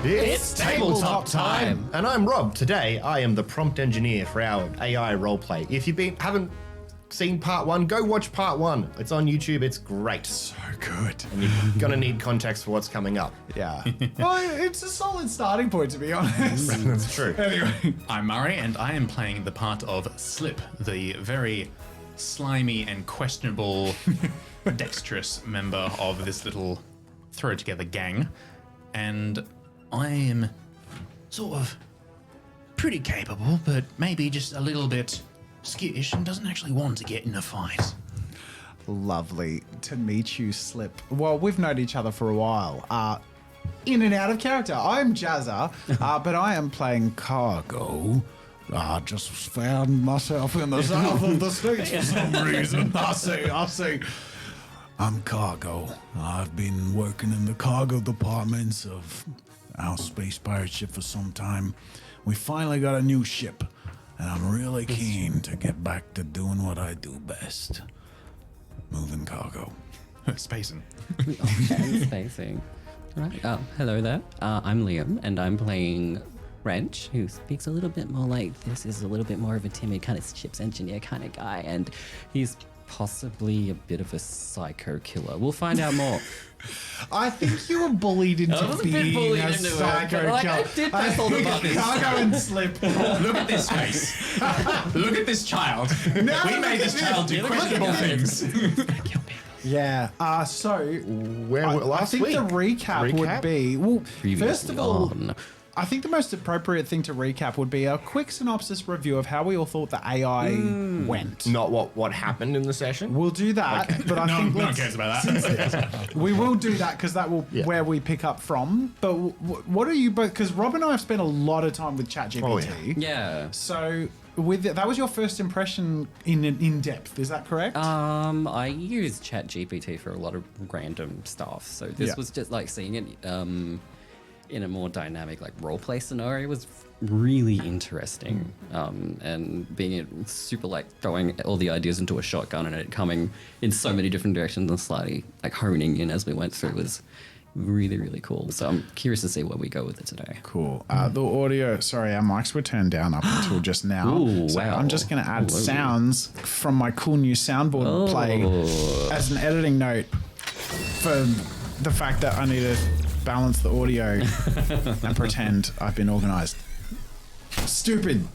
It's tabletop time! And I'm Rob. Today, I am the prompt engineer for our AI roleplay. If you haven't seen part one, go watch part one. It's on YouTube. It's great. So good. And you're gonna need context for what's coming up. Yeah. Well, it's a solid starting point, to be honest. That's true. Anyway. I'm Murray, and I am playing the part of Slip, the very slimy and questionable, dexterous member of this little throw-together gang. And I am sort of pretty capable, but maybe just a little bit skittish and doesn't actually want to get in a fight. Lovely to meet you, Slip. Well, we've known each other for a while. In and out of character. I'm Jazza, but I am playing Cargo. I just found myself in the south of the States for some reason. I see. I'm Cargo. I've been working in the cargo departments of our space pirate ship for some time. We finally got a new ship, and I'm really keen to get back to doing what I do best. Moving cargo. Spacing. Okay, spacing. Right. Oh, hello there. I'm Liam, and I'm playing Wrench, who speaks a little bit more like this, is a little bit more of a timid kind of ship's engineer kind of guy, and he's possibly a bit of a psycho killer. We'll find out more. I think you were bullied into being a psycho killer. I did press all the buttons. Cargo and Slip. Look at this face. Look at this child. We made this child do questionable things. Yeah. So Where last I think week? the recap would be first of all. on. I think the most appropriate thing to recap would be a quick synopsis review of how we all thought the AI went. Not what happened in the session. We'll do that, but I think No one cares about that. we will do that because that will where we pick up from. But what are you both? Because Rob and I have spent a lot of time with ChatGPT. Oh, Yeah. So that was your first impression in depth. Is that correct? I use ChatGPT for a lot of random stuff. So this was just like seeing it in a more dynamic like roleplay scenario was really interesting. And being super like throwing all the ideas into a shotgun and it coming in so many different directions and slightly like honing in as we went through was really, really cool. So I'm curious to see where we go with it today. Cool. The audio, sorry, our mics were turned down up until just now. Ooh, so wow. I'm just going to add sounds from my cool new soundboard play as an editing note for the fact that I need to balance the audio and pretend I've been organized. Stupid.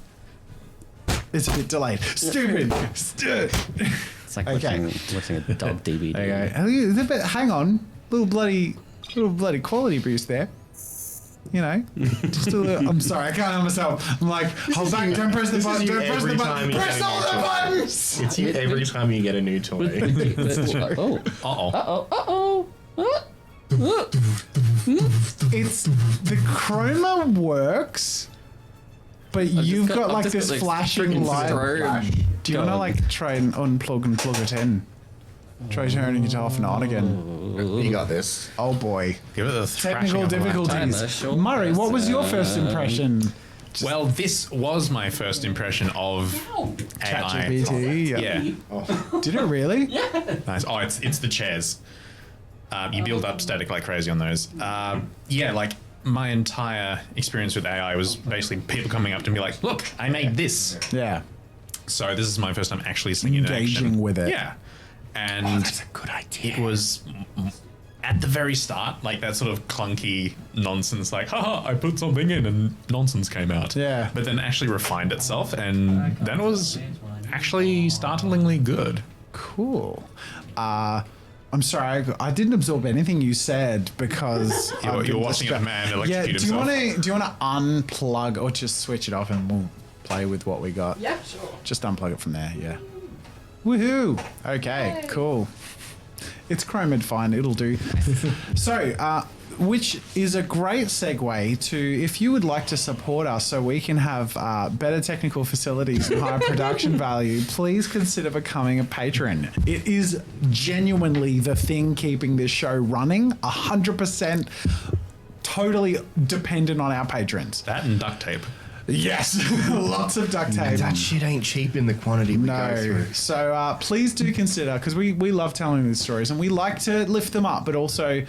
It's a bit delayed. Stupid. It's like watching a dub DVD. Okay. Hang on. Little bloody quality boost there. You know, just a little. I'm sorry, I can't help myself. I'm like, hold back, don't press the button, don't press the button, press all the buttons! It's you every time you get a new toy. It's the chroma works, but you've got like this flashing light. Do you want to like try and unplug and plug it in? Try turning it off and on again. You got this. Oh boy. Give it a Technical thrashing of the laptop. difficulties. Murray, what was your first impression? Well, this was my first impression of AI. ChatGPT. Yeah. Did it really? Nice. Oh, it's the chairs. You build up static like crazy on those. Yeah, like my entire experience with AI was basically people coming up to me like, look, I made this. Yeah. So this is my first time actually seeing it in action. Engaging with it. Yeah. And That's a good idea. it was at the very start, like that sort of clunky nonsense, like, haha, I put something in and nonsense came out. Yeah. But then actually refined itself, and then it was actually startlingly good. Cool. I'm sorry, I didn't absorb anything you said because You're watching a man electrocute do you himself. want to unplug or just switch it off and we'll play with what we got? Yeah, sure. Just unplug it from there. Yeah. Woohoo! Okay, cool. It's chromed fine. It'll do. So, which is a great segue to if you would like to support us so we can have better technical facilities and higher production value, please consider becoming a patron. It is genuinely the thing keeping this show running, 100% totally dependent on our patrons. That and duct tape. Yes, lots of duct tape. That shit ain't cheap in the quantity we go No. through. So please do consider, because we love telling these stories and we like to lift them up, but also,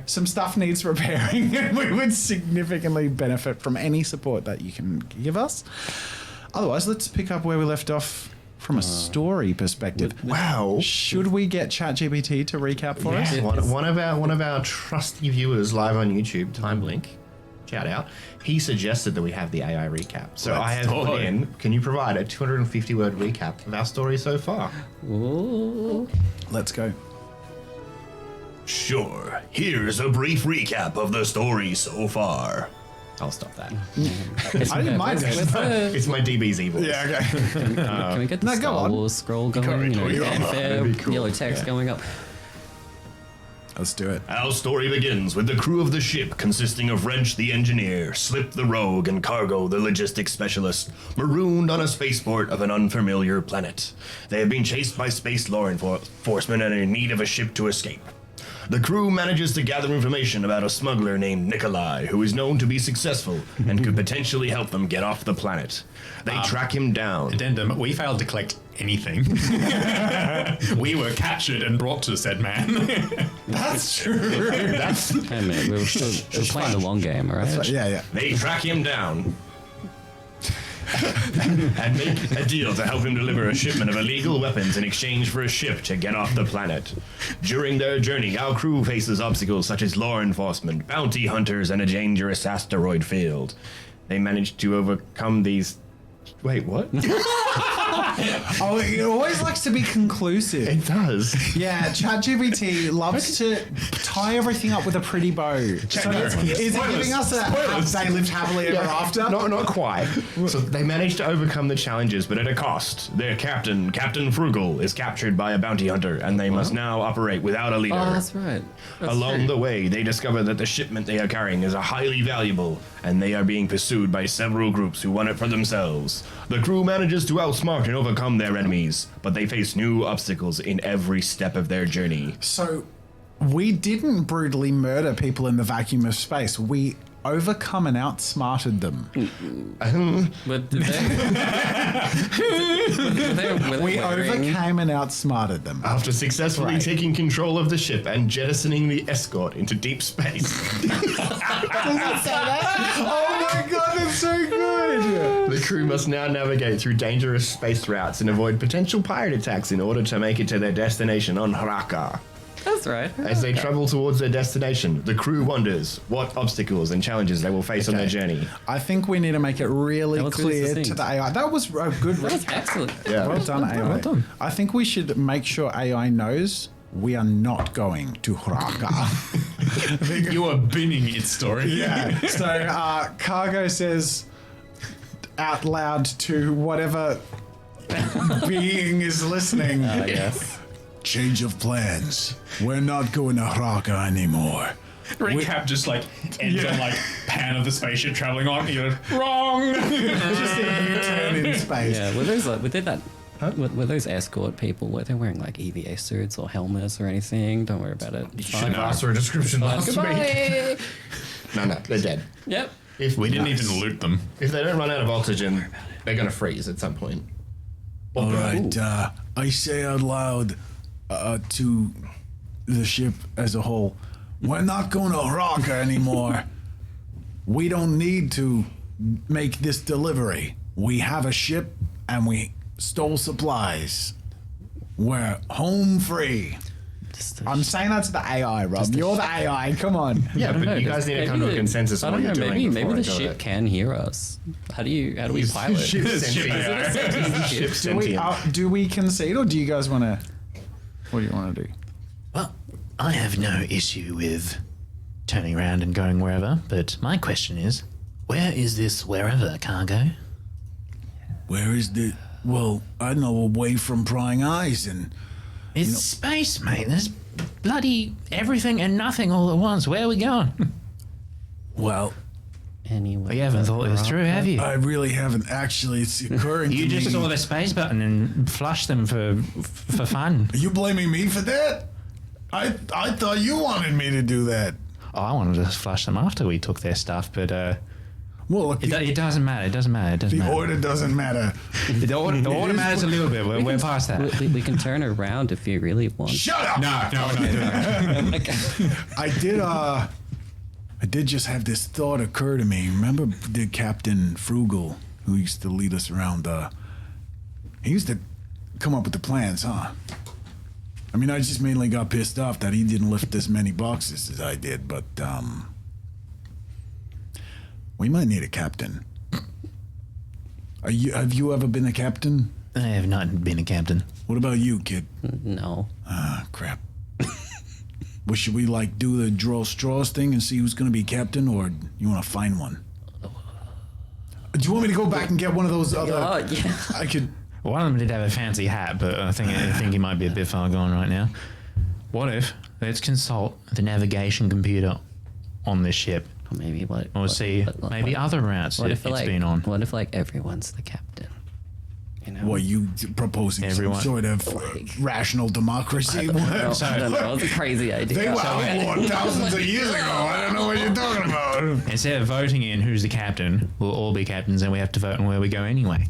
some stuff needs repairing and we would significantly benefit from any support that you can give us. Otherwise, let's pick up where we left off from a story perspective. Wow. Should we get ChatGPT to recap for us? Yeah, one of our trusty viewers live on YouTube, TimeLink, shout out. He suggested that we have the AI recap. So I have put in. Can you provide a 250-word recap of our story so far? Ooh. Let's go. Sure. Here's a brief recap of the story so far. I'll stop that. I didn't mind it. It's my DB's evil. Yeah, okay. Can we get the no, go Star on. Wars scroll going? Fanfare, yellow text going up. Let's do it. Our story begins with the crew of the ship consisting of Wrench the engineer, Slip the rogue, and Cargo the logistics specialist, marooned on a spaceport of an unfamiliar planet. They have been chased by space law enforcement and are in need of a ship to escape. The crew manages to gather information about a smuggler named Nikolai, who is known to be successful and could potentially help them get off the planet. They track him down. Addendum, we failed to collect anything. We were captured and brought to said man. That's true. Hey man, we're playing the long game, all right? Yeah. They track him down and make a deal to help him deliver a shipment of illegal weapons in exchange for a ship to get off the planet. During their journey, our crew faces obstacles such as law enforcement, bounty hunters, and a dangerous asteroid field. They managed to overcome these... Wait, what? Oh, it always likes to be conclusive. It does. Yeah, ChatGPT loves to tie everything up with a pretty bow. So is it giving us a they lived happily ever after? Not quite. So they managed to overcome the challenges, but at a cost. Their captain, Captain Frugal, is captured by a bounty hunter, and they must now operate without a leader. Oh, that's right. Along the way, they discover that the shipment they are carrying is highly valuable, and they are being pursued by several groups who want it for themselves. The crew manages to outsmart and overcome their enemies, but they face new obstacles in every step of their journey. So we didn't brutally murder people in the vacuum of space. We overcome and outsmarted them. But did they, We overcame and outsmarted them. After successfully taking control of the ship and jettisoning the escort into deep space. Oh my god, that's so good! The crew must now navigate through dangerous space routes and avoid potential pirate attacks in order to make it to their destination on Haraka. That's right. As they travel towards their destination, the crew wonders what obstacles and challenges they will face on their journey. I think we need to make it really That was really clear to succinct. the AI. That was a good That was recap. excellent. Yeah. Well done, AI. Well done. I think we should make sure AI knows we are not going to Haraka. You are binning its story. Yeah. So Cargo says out loud to whatever being is listening. Yes. Change of plans. We're not going to Haraka anymore. Recap just ends on pan of the spaceship traveling on. You're wrong. Just a U-turn in space. Yeah, were those escort people, were they wearing EVA suits or helmets or anything? Don't worry about it. You should have asked for a description last week. Goodbye. No, they're dead. Yep. If We didn't even loot them. If they don't run out of oxygen, they're going to freeze at some point. All right, I say out loud to the ship as a whole, we're not going to Haraka anymore. We don't need to make this delivery. We have a ship and we stole supplies. We're home free. I'm saying that to the AI, Rob. You're the AI. Come on. Yeah, but know, you guys need to come to a consensus on what you're doing. Maybe before the I go ship there. can hear us. How do we pilot? Ship sentient. Ship sentient. Do we concede, or do you guys want to? What do you want to do? Well, I have no issue with turning around and going wherever, but my question is, where is this wherever, Cargo? Where is the? Well, I know, away from prying eyes and. It's space, mate. There's bloody everything and nothing all at once. Where are we going? Well, Anyway, You haven't thought this through, have you? I really haven't actually. It's occurring You to just me. saw the space button and flushed them for fun. Are you blaming me for that? I thought you wanted me to do that. Oh, I wanted to flush them after we took their stuff, but Well, look, It doesn't matter. It doesn't matter. It doesn't the matter. order doesn't matter. The order matters a little bit. We're past that. We can turn around if you really want. Shut up! No, we're not doing that. I did just have this thought occur to me. Remember the Captain Frugal who used to lead us around? He used to come up with the plans, huh? I mean, I just mainly got pissed off that he didn't lift as many boxes as I did, but we might need a captain. Have you ever been a captain? I have not been a captain. What about you, kid? No. Ah, crap. Well, should we do the draw straws thing and see who's going to be captain, or you want to find one? Do you want me to go back and get one of those other? Yeah. I could. One of them did have a fancy hat, but I think he might be a bit far gone right now. What if let's consult the navigation computer on this ship, Maybe what? or see maybe other routes What it, if it's been on. What if everyone's the captain? You know. What, you proposing Everyone. some sort of rational democracy? I don't know. It's a crazy idea. They were outlawed thousands of years ago. I don't know what you're talking about. Instead of voting in who's the captain, we'll all be captains, and we have to vote on where we go anyway.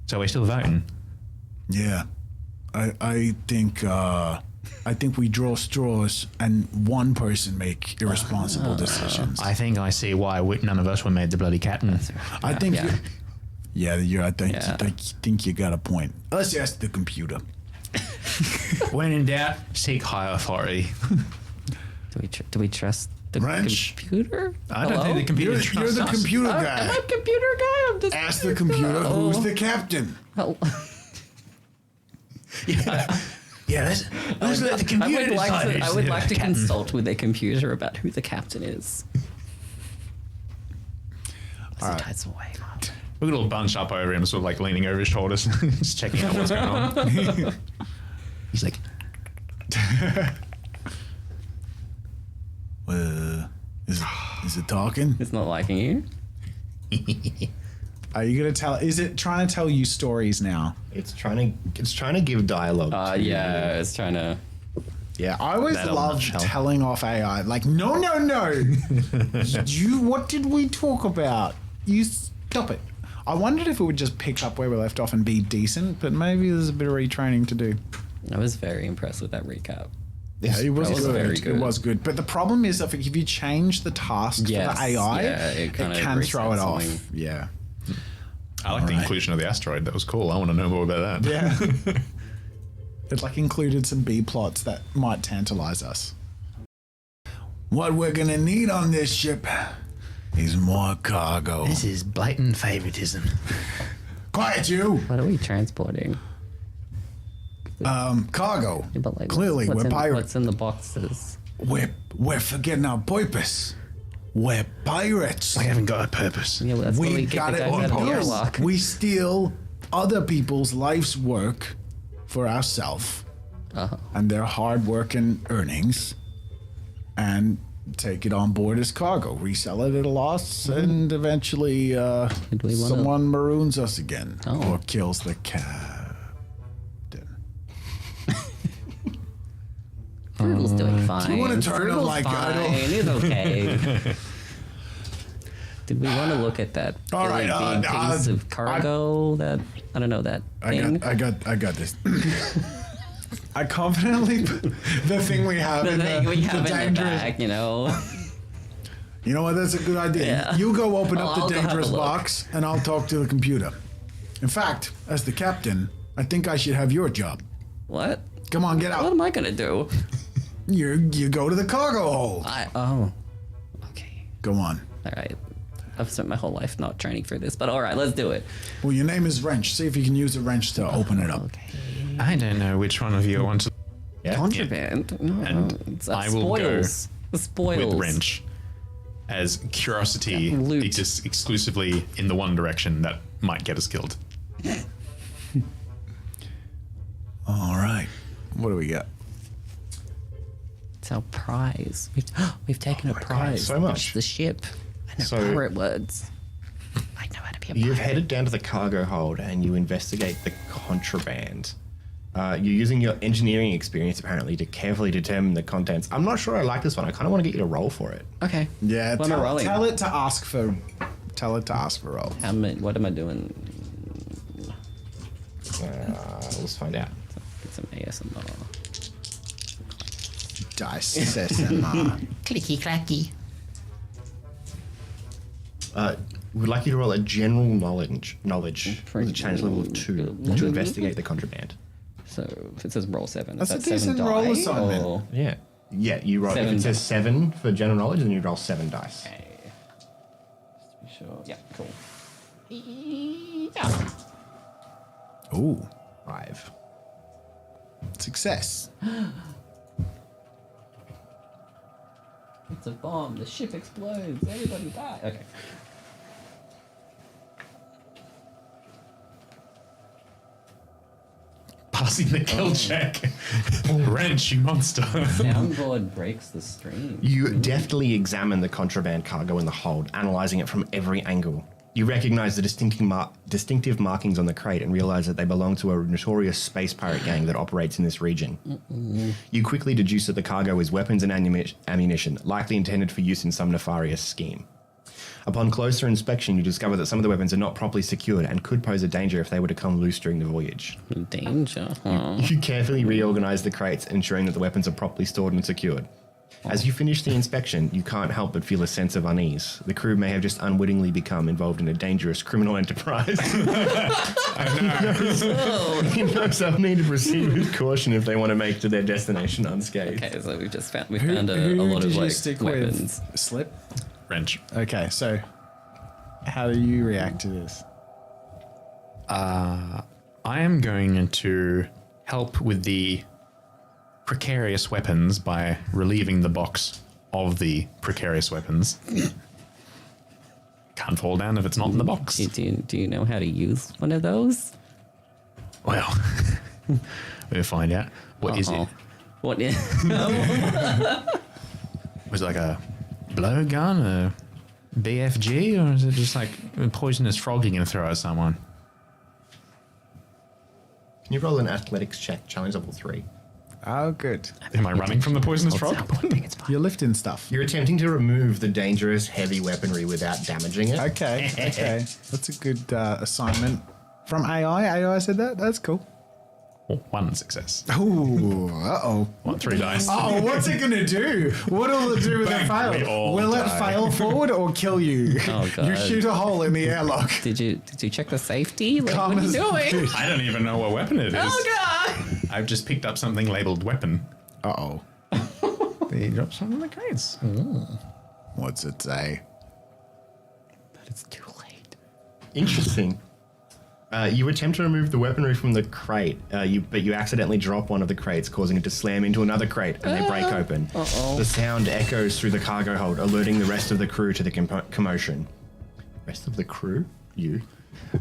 So we're still voting. Yeah, I think we draw straws and one person make irresponsible decisions. I think I see why none of us were made the bloody captain. I think. Yeah. I think you got a point. Let's ask the computer. When in doubt, seek higher authority. Do we trust the Wrench? computer? I don't think the computer You're trusts the us. computer I'm guy. a computer guy. I'm just. Ask the computer who's the captain. Oh. Yeah, let's let the computer decide I who's would the like to captain. consult with a computer about who the captain is. Sometimes away. We're a little bunched up over him, sort of leaning over his shoulders, just checking out what's going on. He's like, Is it talking? It's not liking you. Are you gonna tell? Is it trying to tell you stories now? It's trying to give dialogue. To Yeah, it's trying to. Yeah, I always That'll love not help. telling off AI. No. What did we talk about? You stop it. I wondered if it would just pick up where we left off and be decent, but maybe there's a bit of retraining to do. I was very impressed with that recap. Yeah, it was, That was good. very good. It was good. But the problem is if you change the task Yes, for the AI, yeah, it it kinda can throw it resets off. something. Yeah. I like the inclusion of the asteroid. That was cool. I want to know more about that. Yeah. It included some B plots that might tantalize us. What we're gonna need on this ship is more cargo. this is blatant favoritism. Quiet, you. What are we transporting? Cargo. Yeah, but Clearly, what's we're pirates. What's in the boxes? We're forgetting our purpose. We're pirates. We haven't got a purpose. Yeah, well, that's what We we get got the it guys on out of the purpose. airlock. We steal other people's life's work for ourselves and their hard work and earnings, and take it on board as cargo, resell it at a loss, and eventually we wanna- someone maroons us again Oh. or kills the captain. Frugal's doing fine. do you wanna turn it Frugal's like I fine. don't- It's okay. Did we want to look at that All right, big piece of cargo? That I don't know that thing. I got this. I confidently the thing we have the in thing we have in the dangerous. bag, you know. You know what? That's a good idea. Yeah. You go open up I'll the go have a dangerous look. box, and I'll talk to the computer. In fact, as the captain, I think I should have your job. What? Come on, get What out. am I gonna do? You go to the cargo hold. Okay. Go on. All right. I've spent my whole life not training for this, but all right, let's do it. Well, your name is Wrench. See if you can use a wrench to open it up. Okay. I don't know which one of you wants to Contraband. No, And it's I will spoils. The spoils. With wrench, as curiosity Yeah, loot. exists exclusively in the one direction that might get us killed. All right. What do we got? It's our prize. We've taken a prize. so much. It's the ship. I know So- pirate words. I know how to be a pirate. You've headed down to the cargo hold and you investigate the contraband. You're using your engineering experience apparently to carefully determine the contents. I'm not sure I like this one. I kind of want to get you to roll for it. Okay. Yeah, What am I rolling? tell it to ask for roll. What am I doing? Let's find out. Get some ASMR. Dice SMR. Clicky clacky. We'd like you to roll a general knowledge with a challenge level of 2 to investigate the contraband. So if it says roll 7, That's is a that 7 decent die? roll assignment. Or? Yeah. Yeah, you roll. If 7 it says 7 for general knowledge, then you roll 7 dice. Okay. Just to be sure. Yeah, cool. Ooh, 5. success. It's a bomb. The ship explodes. Everybody die. Okay. Passing the kill check. Wrench, you monster. Soundboard breaks the stream. You deftly examine the contraband cargo in the hold, analyzing it from every angle. You recognize the distinctive markings on the crate and realize that they belong to a notorious space pirate gang that operates in this region. You quickly deduce that the cargo is weapons and ammunition, likely intended for use in some nefarious scheme. Upon closer inspection, you discover that some of the weapons are not properly secured and could pose a danger if they were to come loose during the voyage. Danger, huh? You carefully reorganize the crates, ensuring that the weapons are properly stored and secured. As you finish the inspection, you can't help but feel a sense of unease. The crew may have just unwittingly become involved in a dangerous criminal enterprise. You know, some need to proceed with caution if they want to make to their destination unscathed. Okay, so we found a lot of like weapons. With? Slip. Wrench. Okay, so how do you react to this? I am going to help with the precarious weapons by relieving the box of the precarious weapons. Can't fall down if it's not in the box. Do you know how to use one of those? Well, we'll find out. What is it? What is? Was it like a blowgun, a BFG, or is it just like a poisonous frog you're going to throw at someone? Can you roll an athletics check, challenge level 3? Oh, good. Am I running from the poisonous frog? You're lifting stuff. You're attempting to remove the dangerous heavy weaponry without damaging it. Okay, okay. That's a good assignment from AI. AI said that. That's cool. Oh, 1 success. Ooh, uh-oh. 3 dice. Oh, what's it gonna do? What'll it do with a Bang, we fail? all Will it die. fail forward or kill you? Oh, God. You shoot a hole in the airlock. Did you check the safety? Like, what are you Karma's doing? I don't even know what weapon it is. Oh God! I've just picked up something labeled weapon. Uh-oh. They dropped something in the crates. What's it say? But it's too late. Interesting. You attempt to remove the weaponry from the crate, but you accidentally drop one of the crates, causing it to slam into another crate, and they break open. The sound echoes through the cargo hold, alerting the rest of the crew to the commotion. Rest of the crew? You?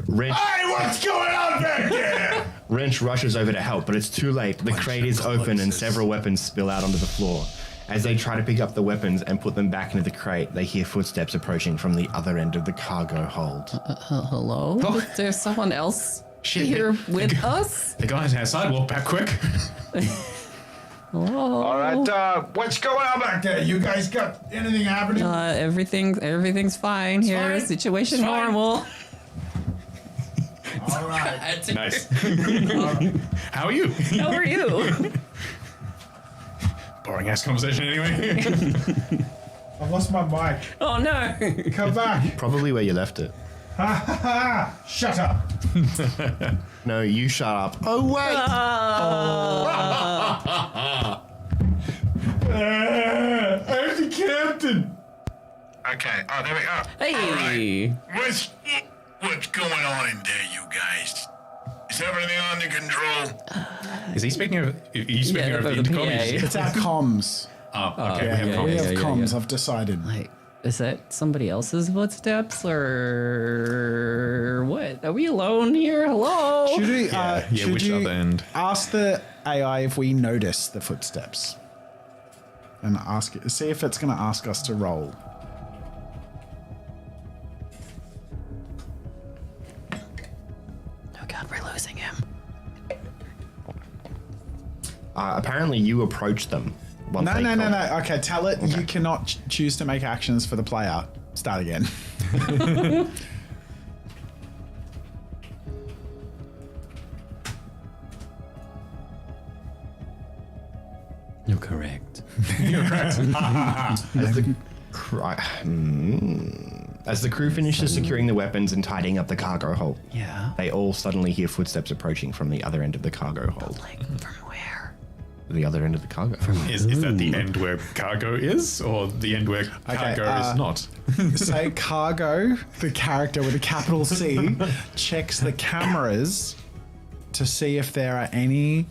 Wrench. Hey, what's going on back there? Wrench rushes over to help, but it's too late. The crate is open and several weapons spill out onto the floor. As they try to pick up the weapons and put them back into the crate, they hear footsteps approaching from the other end of the cargo hold. Hello? Is there someone else Shit, here the- with us? The guys outside walk back quick. Hello? All right, what's going on back there? You guys got anything happening? Everything's fine here. fine. Situation It's fine. normal. All right. Nice. How are you? How are you? Boring ass conversation anyway. I lost my mic. Oh no! Come back. Probably where you left it. Shut up. No, you shut up. Oh, wait! I'm the captain. Okay. Oh, there we go. Hey! What's going on in there, you guys? Is everything under control? Is he speaking of? Are you speaking of the the intercom? PA. It's our comms. Oh, okay. Yeah, we have yeah, comms. We have yeah, comms, yeah. I've decided. Like, is that somebody else's footsteps or what? Are we alone here? Hello? Should we, Yeah, should which you other end? ask the AI if we notice the footsteps? And ask it, see if it's going to ask us to roll. Oh God, we're losing him. Apparently, you approach them. once No, they no, no, come. no. Okay, tell it you cannot choose to make actions for the player. Start again. You're correct. As the crew finishes securing the weapons and tidying up the cargo hold, Yeah. they all suddenly hear footsteps approaching from the other end of the cargo hold. Like, from where? The other end of the cargo. Is that the end where cargo is, or the end where cargo is not? Say Cargo, the character with a capital C, checks the cameras to see if there are any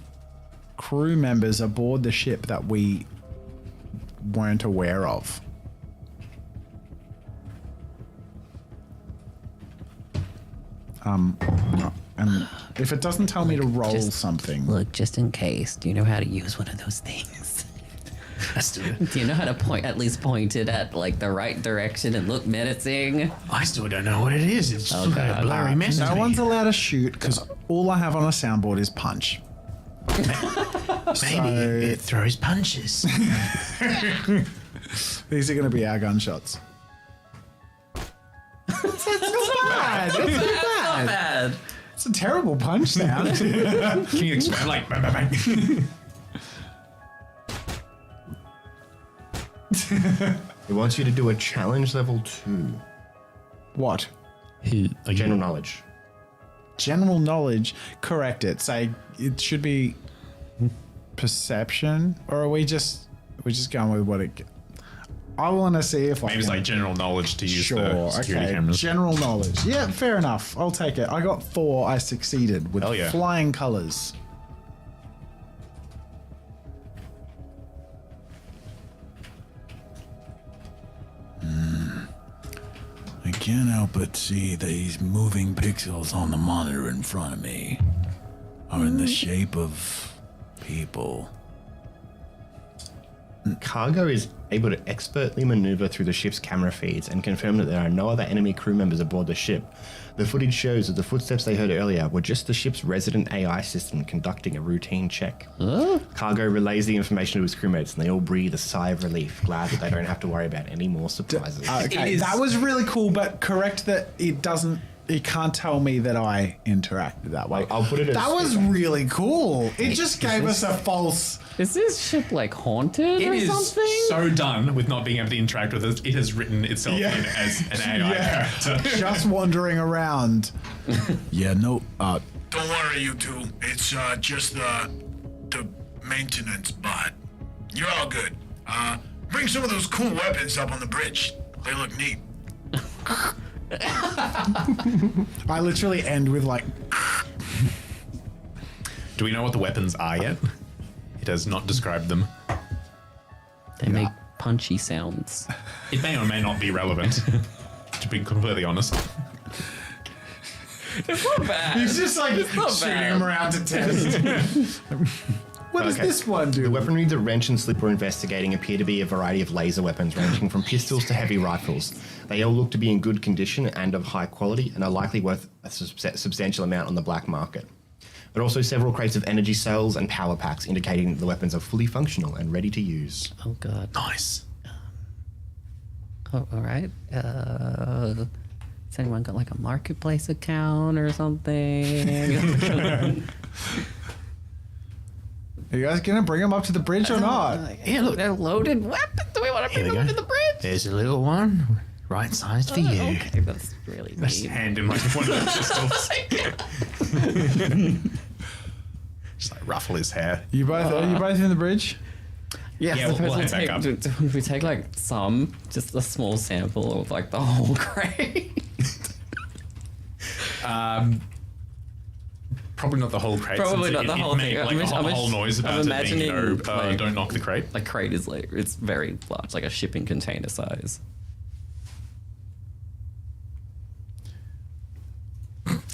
crew members aboard the ship that we weren't aware of. And if it doesn't tell me to roll Just something, Look, just in case, do you know how to use one of those things? Do you know how to at least point it at like the right direction and look menacing? I still don't know what it is. It's Oh, God. a blurry mess to no me. one's allowed to shoot because all I have on a soundboard is punch. Maybe it throws punches. These are going to be our gunshots. It's not bad. It's not bad. Bad. It's a terrible punch sound. Can you explain? Like, bang, bang, bang. It wants you to do a challenge level 2. What? General knowledge. General knowledge. Correct it. Say it should be perception, or are we're just going with what it? I want to see if I Maybe it's can. like general knowledge to use Sure. the security Okay. cameras. General knowledge. Yeah, fair enough. I'll take it. I got 4. I succeeded with Hell yeah. flying colors. I can't help but see these moving pixels on the monitor in front of me are in the shape of people. Cargo is able to expertly maneuver through the ship's camera feeds and confirm that there are no other enemy crew members aboard the ship. The footage shows that the footsteps they heard earlier were just the ship's resident AI system conducting a routine check. Cargo relays the information to his crewmates and they all breathe a sigh of relief, glad that they don't have to worry about any more surprises. Okay, that was really cool, but correct that it doesn't. It can't tell me that I interacted that way. I'll put it as- That was really cool. It just gave us a false. Is this ship like haunted It or is something? so done with not being able to interact with it. It has written itself Yeah. in as an AI character. Just wandering around. Yeah, no, Don't worry, you two. It's just the maintenance bot. You're all good. Bring some of those cool weapons up on the bridge. They look neat. I literally end with like. Do we know what the weapons are yet? It has not described them. They make punchy sounds. It may or may not be relevant, to be completely honest. It's not bad. He's just like not shooting bad. him around to test. What does Okay. this one do? The weaponry that Wrench and Slip were investigating appear to be a variety of laser weapons ranging from pistols to heavy rifles. They all look to be in good condition and of high quality and are likely worth a substantial amount on the black market. But also several crates of energy cells and power packs indicating that the weapons are fully functional and ready to use. Oh god. Nice. Oh, all right. Has anyone got like a marketplace account or something? Are you guys gonna bring him up to the bridge or not? Yeah, look. They're loaded weapons. Do we want to Here bring we them go. to the bridge? There's a little one, right sized for you. Okay, that's really Just neat. hand him like one of the pistols. Just like ruffle his hair. You both are you both in the bridge? Yeah, Yeah, we'll head back up. If we take like some, just a small sample of like the whole crate. Probably not the whole crate. Probably since not the whole made, thing. Like a whole noise about I'm it being, imagining, like- don't knock the crate. Like crate is like it's very large, like a shipping container size.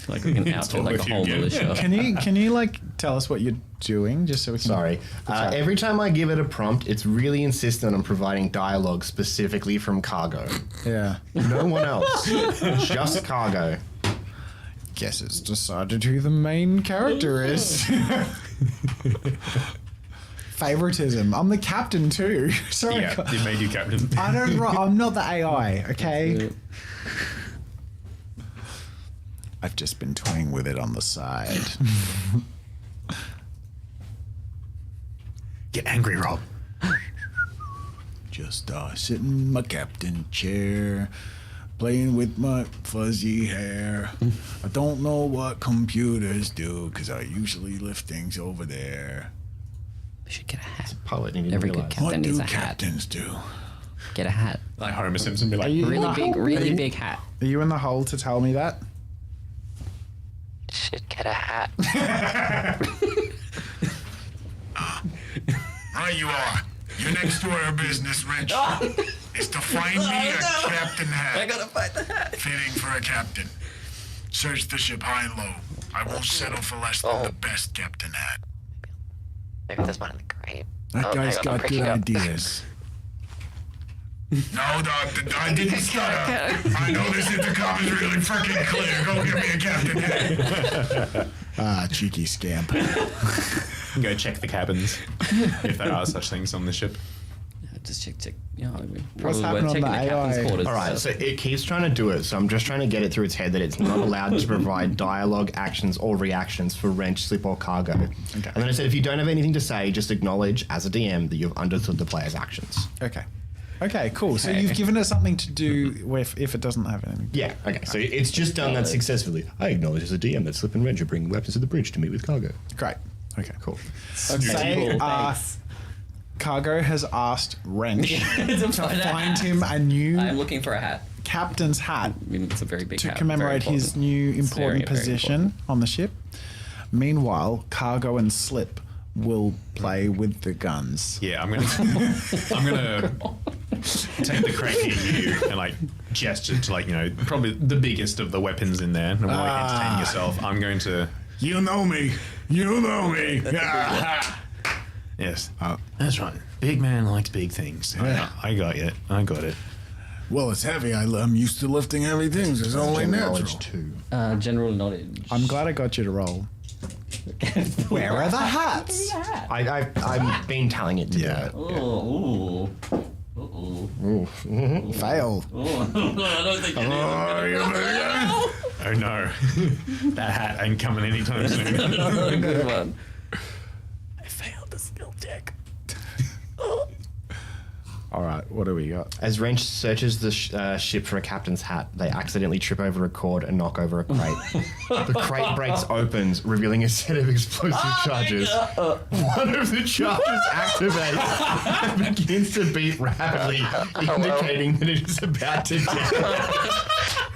Like we can outfit all like a with you whole again. militia. Can you like tell us what you're doing just so we can? Sorry. Every time I give it a prompt, it's really insistent on providing dialogue specifically from Cargo. Yeah. No one else. Just Cargo. Guess it's decided who the main character is. favoritism. I'm the captain too. Sorry. Yeah, it made you captain. I don't. I'm not the AI. Okay. I've just been toying with it on the side. Get angry, Rob. Just sitting in my captain chair, playing with my fuzzy hair. I don't know what computers do, because I usually lift things over there. We should get a hat. Pilot didn't Every realize. good captain What needs do a hat. captains do? Get a hat. Like Homer Simpson be like, Really big hat. Are you in the hole to tell me that? Should get a hat. Right you are. Your next order of business, Rich, is to find me a captain hat. I gotta find the hat. Fitting for a captain. Search the ship high and low. I won't settle for less than the best captain hat. Maybe there's one in the crate. That guy's hang on, I'm got good picking up. ideas. No, dog, I didn't stutter. I know this intercom is really freaking clear. Go get me a captain hat. Cheeky scamp. go check the cabins if there are such things on the ship. Just check. You know, What's probably happening on checking the captain's AI? quarters. All right, so it keeps trying to do it, so I'm just trying to get it through its head that it's not allowed to provide dialogue, actions, or reactions for wrench, slip, or cargo. Okay. And then I said, if you don't have anything to say, just acknowledge as a DM that you've understood the player's actions. Okay. Okay, cool. So Okay. you've given us something to do with if it doesn't have anything. Yeah, okay, so it's just done that successfully. I acknowledge as a DM that Slip and Wrench are bringing weapons to the bridge to meet with cargo. Great. Okay, cool. Okay, Say, cool, thanks. Cargo has asked Wrench to find him a new I'm looking for a hat. captain's hat I mean, it's a very big to hat. commemorate very his important. new It's important very, very position important. on the ship. Meanwhile, Cargo and Slip will play with the guns. Yeah, I'm gonna take the crate near you and like gesture to like, you know, probably the biggest of the weapons in there. And while you entertain yourself, I'm going to. You know me. You know me. Yes, that's right. Big man likes big things. Yeah. I got it. I got it. Well, it's heavy. I'm used to lifting heavy things. It's only natural. too. General knowledge. I'm glad I got you to roll. Where are the hats? I've been telling it to do it. Oh, Failed. I don't think it is. Oh no, that hat ain't coming anytime soon. Another good one. I failed the skill check. All right, what do we got? As Wrench searches the ship for a captain's hat, they accidentally trip over a cord and knock over a crate. The crate breaks open, revealing a set of explosive charges. One of the charges activates and begins to beat rapidly, indicating that it is about to detonate.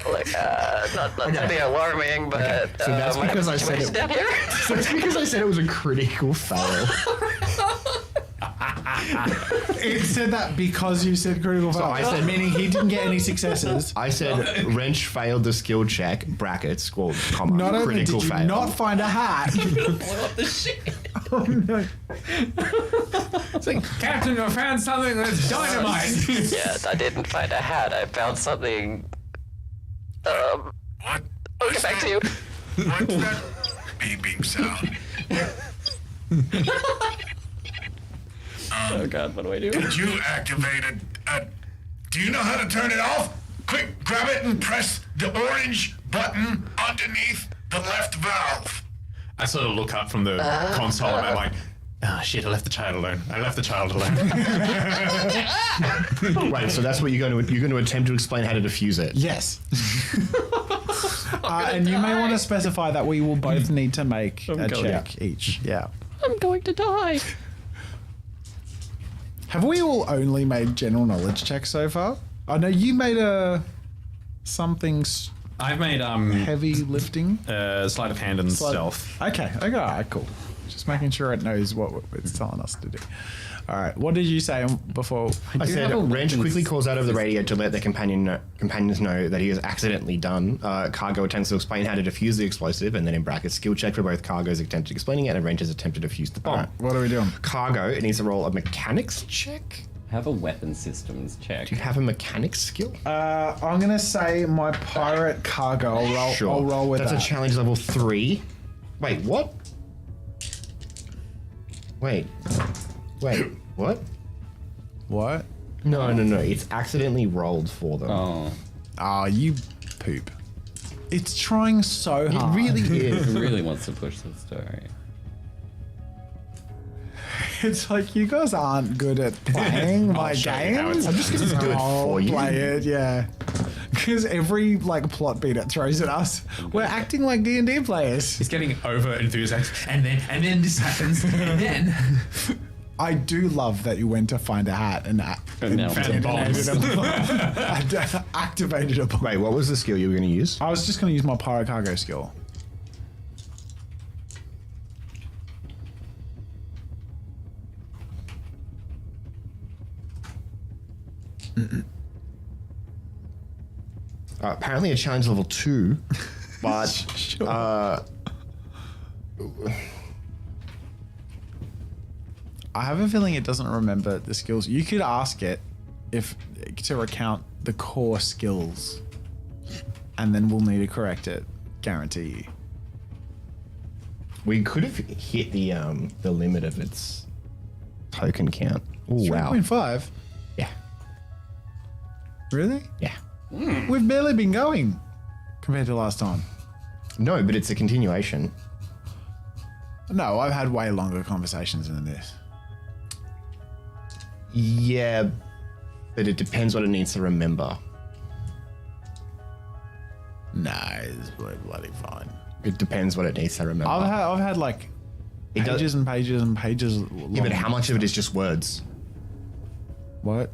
Look, not to be alarming, but So that's what because I said situation it. down here? So it's because I said it was a critical fail. It said that because you said critical fail. I said- meaning he didn't get any successes. I said Wrench failed the skill check, brackets, squad, comma, Not only critical did you fail. not find a hat. What the shit? Oh, no. It's like, Captain, I found something that's dynamite. Yeah, I didn't find a hat. I found something. What? I'll get back to you. What's that beeping sound? Oh god, what do I do? Did you activate a... Do you know how to turn it off? Quick, grab it and press the orange button underneath the left valve. I sort of look up from the console and I'm like, oh shit, I left the child alone. Right, so that's what you're going to attempt to explain how to defuse it. Yes. And you may want to specify that we will both need to make a check each. Yeah. I'm going to die. Have we all only made general knowledge checks so far? I know you made a something I've made heavy lifting. sleight of hand and stealth. Okay, all right, cool. Just making sure it knows what it's telling us to do. All right, what did you say before? I said Wrench quickly calls out over the radio to let their companions know that he has accidentally done. Cargo attempts to explain how to defuse the explosive, and then in brackets, skill check for both Cargo's attempted explaining it and Wrench's attempt to defuse the bomb. All right, what are we doing? Cargo, it needs to roll a mechanics check. Have a weapon systems check. Do you have a mechanics skill? I'm gonna say my pirate cargo. I'll roll with That's that. a challenge level 3. Wait, what? Wait. Wait, what? What? No. It's accidentally rolled for them. Oh, Ah, you poop. It's trying so It hard. really is. it really wants to push the story. It's like you guys aren't good at playing my show you how games. it's I'm just gonna do it I'll for you. play it, yeah. Because every like plot beat it throws at us, we're acting like D&D players. He's getting over enthusiastic, and then this happens, and then I do love that you went to find a hat and now found bombs. activated a bomb. Wait, what was the skill you were going to use? I was just going to use my pirate cargo skill. Apparently, a challenge level 2, but Sure. I have a feeling it doesn't remember the skills. You could ask it if to recount the core skills, and then we'll need to correct it. Guarantee you. we could have hit the limit of its token count. Oh wow! 3.5. Yeah, Really? yeah. We've barely been going compared to last time. No, but it's a continuation. No, I've had way longer conversations than this. Yeah, but it depends what it needs to remember. Nah, it's bloody fine. It depends what it needs to remember. I've had like It does- pages and pages and pages. Long. Yeah, but how much of it is just words? What?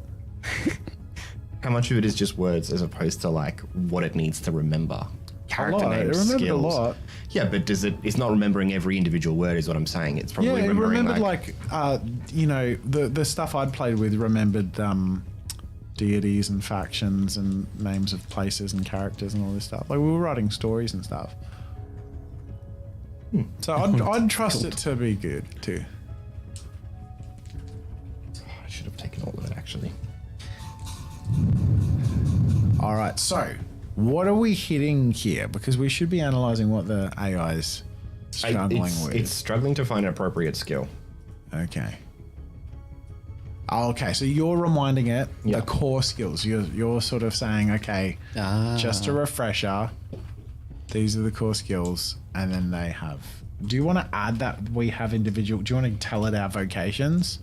How much of it is just words as opposed to like what it needs to remember? Character lot. It names, remembered a skills. lot. Yeah, but does it? It's not remembering every individual word, is what I'm saying. It's probably Yeah, it remembering remembered like the stuff I'd played with remembered deities and factions and names of places and characters and all this stuff. Like we were writing stories and stuff. So I'd trust it to be good too. I should have taken all of it actually. All right, so what are we hitting here? Because we should be analyzing what the AI's struggling with. It's struggling to find an appropriate skill. Okay. Okay, so you're reminding it Yeah. the core skills. You're sort of saying, okay, just a refresher. These are the core skills, and then they have. Do you want to add that we have individual? Do you want to tell it our vocations?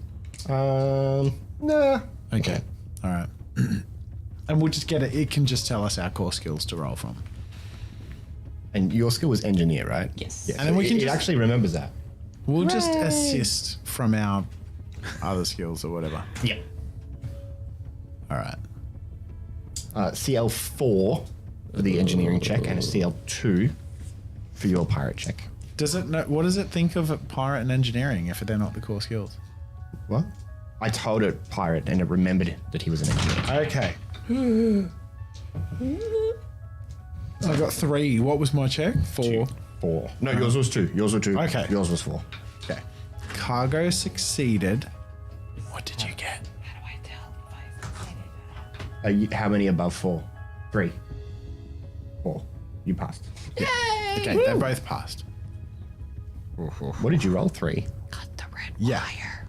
Nah. Okay. All right. And we'll just get it. It can just tell us our core skills to roll from. And your skill was engineer, right? Yes. Yeah, And then we can it just- actually remembers that. We'll just assist from our other skills or whatever. Yeah. All right. CL4 for the engineering check and a CL2 for your pirate check. Does it know? What does it think of pirate and engineering if they're not the core skills? What? I told it pirate and it remembered that he was an engineer. Okay. So I got 3. What was my check? 4. 4. No, yours was 2. Yours was 2. Okay. Yours was 4. Okay. Cargo succeeded. What did you get? How many above 4? 3. 4. You passed. Yeah. Okay, they both passed. What did you roll? 3. Got the red Yeah. wire.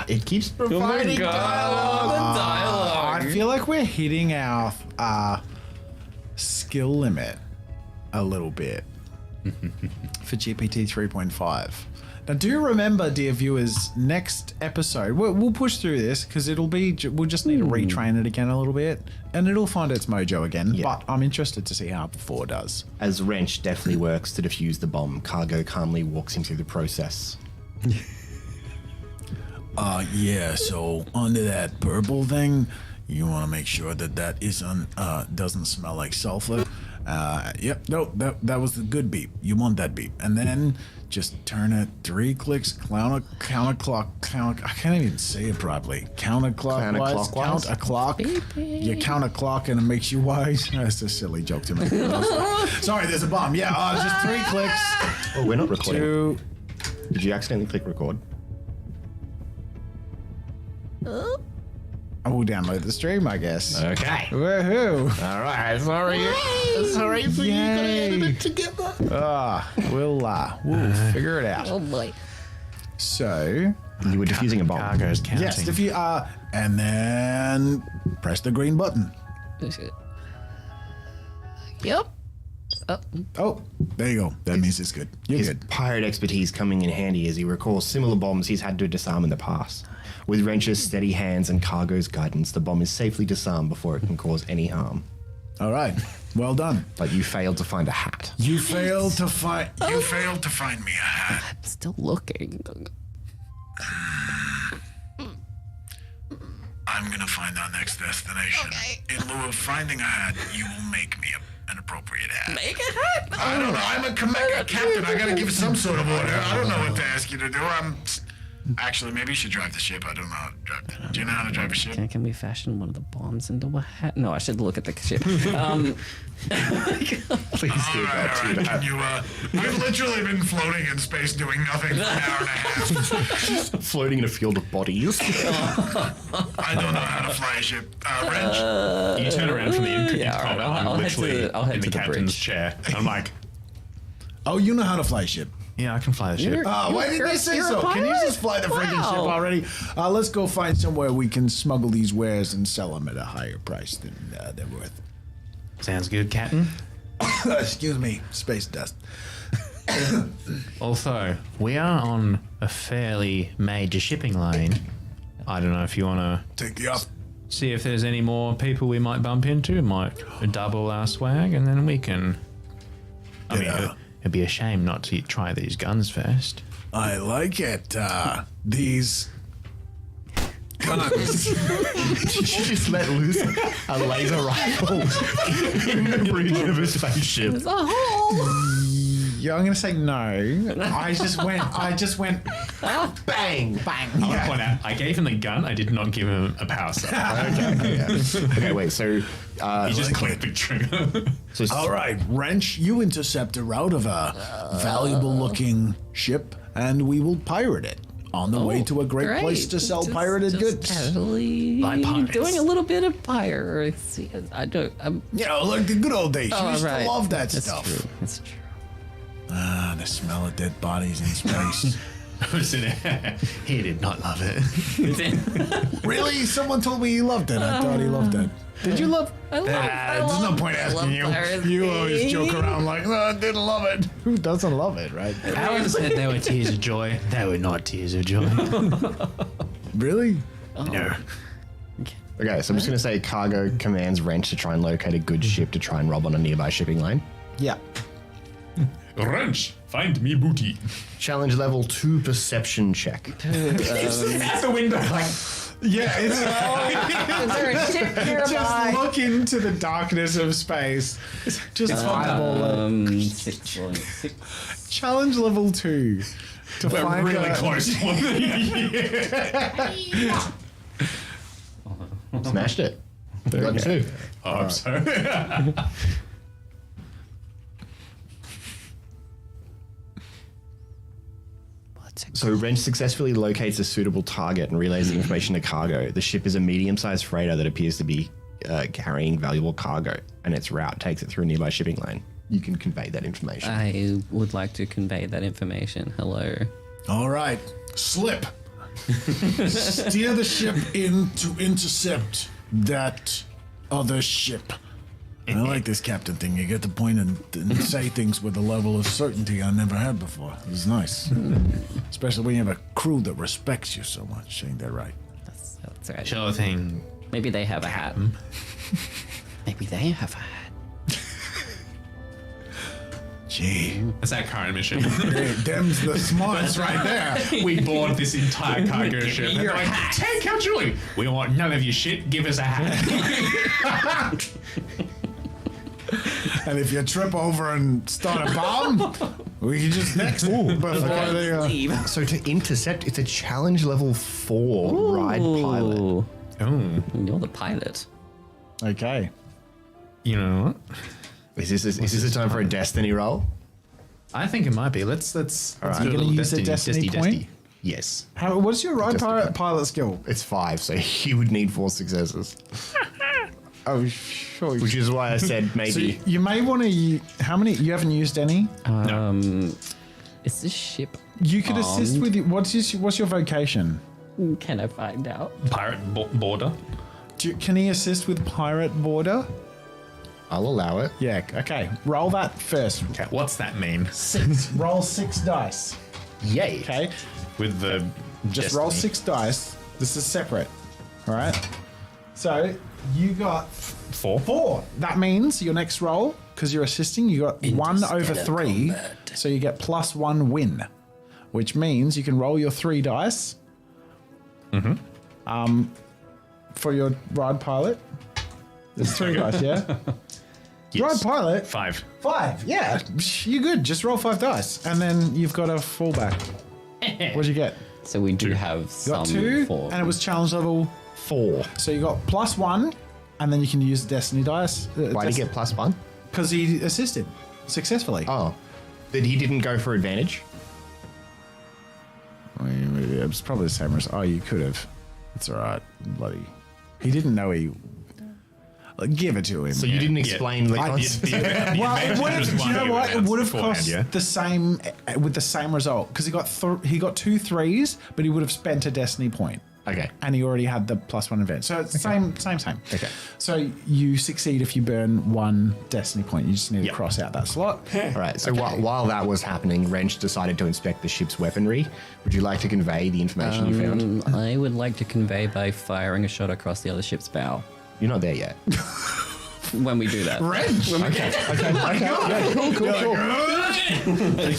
It keeps providing I feel like we're hitting our skill limit a little bit for GPT 3.5. Now, do remember, dear viewers, next episode, we'll push through this because we'll just need to retrain it again a little bit and it'll find its mojo again. Yeah. But I'm interested to see how 4 does. As Wrench deftly works to defuse the bomb, Cargo calmly walks him through the process. Yeah, so under that purple thing, you want to make sure that that doesn't smell like sulfur. Yep, no, that was the good beep. You want that beep. And then just turn it 3 clicks, counterclock. I can't even say it properly. Counterclockwise. Counterclockwise? Count a clock. You count a clock and it makes you wise. That's a silly joke to make. Sorry, there's a bomb. Yeah, just 3 clicks. Oh, we're not recording. 2. Did you accidentally click record? I will download the stream, I guess. Okay. Woohoo! All right. Sorry for you. Gotta edit it together. We'll figure it out. Oh boy. So, You were defusing a bomb. Cargo's counting. yes, if you are, and then press the green button. Yep. Oh, there you go. That means it's good. You're His good. pirate expertise coming in handy as he recalls similar bombs he's had to disarm in the past. With Wrench's steady hands and Cargo's guidance, the bomb is safely disarmed before it can cause any harm. All right. Well done. But you failed to find a hat. You failed to find. You failed to find me a hat. Still looking. I'm gonna find our next destination. In lieu of finding a hat, you will make me an appropriate hat. Make it happen. I don't know. I'm a captain. I gotta give some sort of order. I don't know what to ask you to do. Actually, maybe you should drive the ship. I don't know how to drive it. Do you know how to drive a ship? Can we fashion one of the bombs into a hat? No, I should look at the ship. Please do All that. right. Can you? We've literally been floating in space doing nothing for an hour and a half. Floating in a field of bodies. I don't know how to fly a ship. Wrench. You turn around from the yeah, intercom. all right, I'm I'll head literally to- I'll head in to the the captain's bridge. chair. I'm like, Oh, you know how to fly a ship. Yeah, I can fly the ship. Why didn't they say so? Can you just fly the freaking ship Wow. already? Let's go find somewhere we can smuggle these wares and sell them at a higher price than they're worth. Sounds good, Captain. Excuse me, space dust. Also, we are on a fairly major shipping lane. I don't know if you want to Take you up. see if there's any more people we might bump into. Might double our swag, and then we can. I mean, Yeah. it'd be a shame not to try these guns first. I like it. These guns. Did you just let loose a laser rifle in the bridge of a spaceship? Yeah, I'm gonna say no. I just went. Bang! Bang! I want to point out, I gave him the gun. I did not give him a power cell. Okay, wait, so... He just clicked the trigger. so All right, Wrench, you intercept a route of a valuable-looking ship, and we will pirate it on the way to a great place to sell pirated goods. Casually pirates. doing a little bit of piracy. I don't. You know, like the good old days. You used right. to love that That's stuff. true. That's true. The smell of dead bodies in space. He did not love it. Really? Someone told me he loved it. I thought he loved it. Did you love? There's no point asking you. You always joke around like, "Oh, I didn't love it." Who doesn't love it, right? Alan said they were tears of joy. They were not tears of joy. Really? No. Okay, so I'm just going to say Cargo commands Wrench to try and locate a good ship to try and rob on a nearby shipping lane. Yeah. Wrench, find me booty. Challenge level 2 perception check. At the window, like, Yeah, it's Is there a ship just nearby? look into the darkness of space. Just eyeball it. 6.6. Challenge level 2. To we're find really a- close. Smashed it. You got 2. Oh, I'm sorry. So Wrench successfully locates a suitable target and relays the information to Cargo. The ship is a medium-sized freighter that appears to be carrying valuable cargo, and its route takes it through a nearby shipping lane. You can convey that information. I would like to convey that information. Hello. All right. Slip. Steer the ship in to intercept that other ship. I like this captain thing. You get to point and say things with a level of certainty I never had before. It's nice. Especially when you have a crew that respects you so much. Ain't that right? That's right. Sure thing. Maybe they have a hat. Maybe they have a hat. Gee. That's our current mission. Hey, them's the smarts right there. We board this entire cargo ship. And they're like, take out Julie. We want none of your shit. Give us a hat. And if you trip over and start a bomb, we can just next before they. So to intercept, it's a challenge level 4 ride pilot. Ooh, Oh, you're the pilot. Okay. you know what? Is this a time for a destiny roll? I think it might be. Let's right. do a You little gonna use the destiny destiny point? Yes. What's your ride pilot skill? It's 5, so you would need 4 successes. Oh, sure. Which is why I said So maybe. you may want to. How many? You haven't used any. Is this ship? You could assist with. What's your vocation? Can I find out? Pirate border. Can he assist with pirate border? I'll allow it. Yeah. Okay. Roll that first. Okay, what's that mean? 6. Roll 6 dice. Yay. Okay. With the Just roll 6 dice. This is separate. All right. So you got 4. 4. That means your next roll, because you're assisting, you got 1 over Interstellar 3. combat. So you get +1 win, which means you can roll your 3 dice. For your ride pilot. There's 3 dice, yeah? Ride pilot. 5. 5. Yeah. You're good. Just roll 5 dice. And then you've got a fallback. What'd you get? So we do have You some got 2, for. and it was challenge level 4. So you got +1, and then you can use destiny dice. Why did he get +1? Because he assisted successfully. Oh. That he didn't go for advantage? It was probably the same as. Oh, you could have. It's all right. Bloody. He didn't know he. Give it to him. So you didn't explain the concept. Well, it would have. Do you know what? It would have cost yeah? the same with the same result because he got 2 3s, but he would have spent a destiny point. Okay. And he already had the +1 advantage. So it's same. Okay. So you succeed if you burn 1 destiny point. You just need to cross out that slot. All right. So while that was happening, Wrench decided to inspect the ship's weaponry. Would you like to convey the information you found? I would like to convey by firing a shot across the other ship's bow. You're not there yet. When we do that. Wrench. Yeah,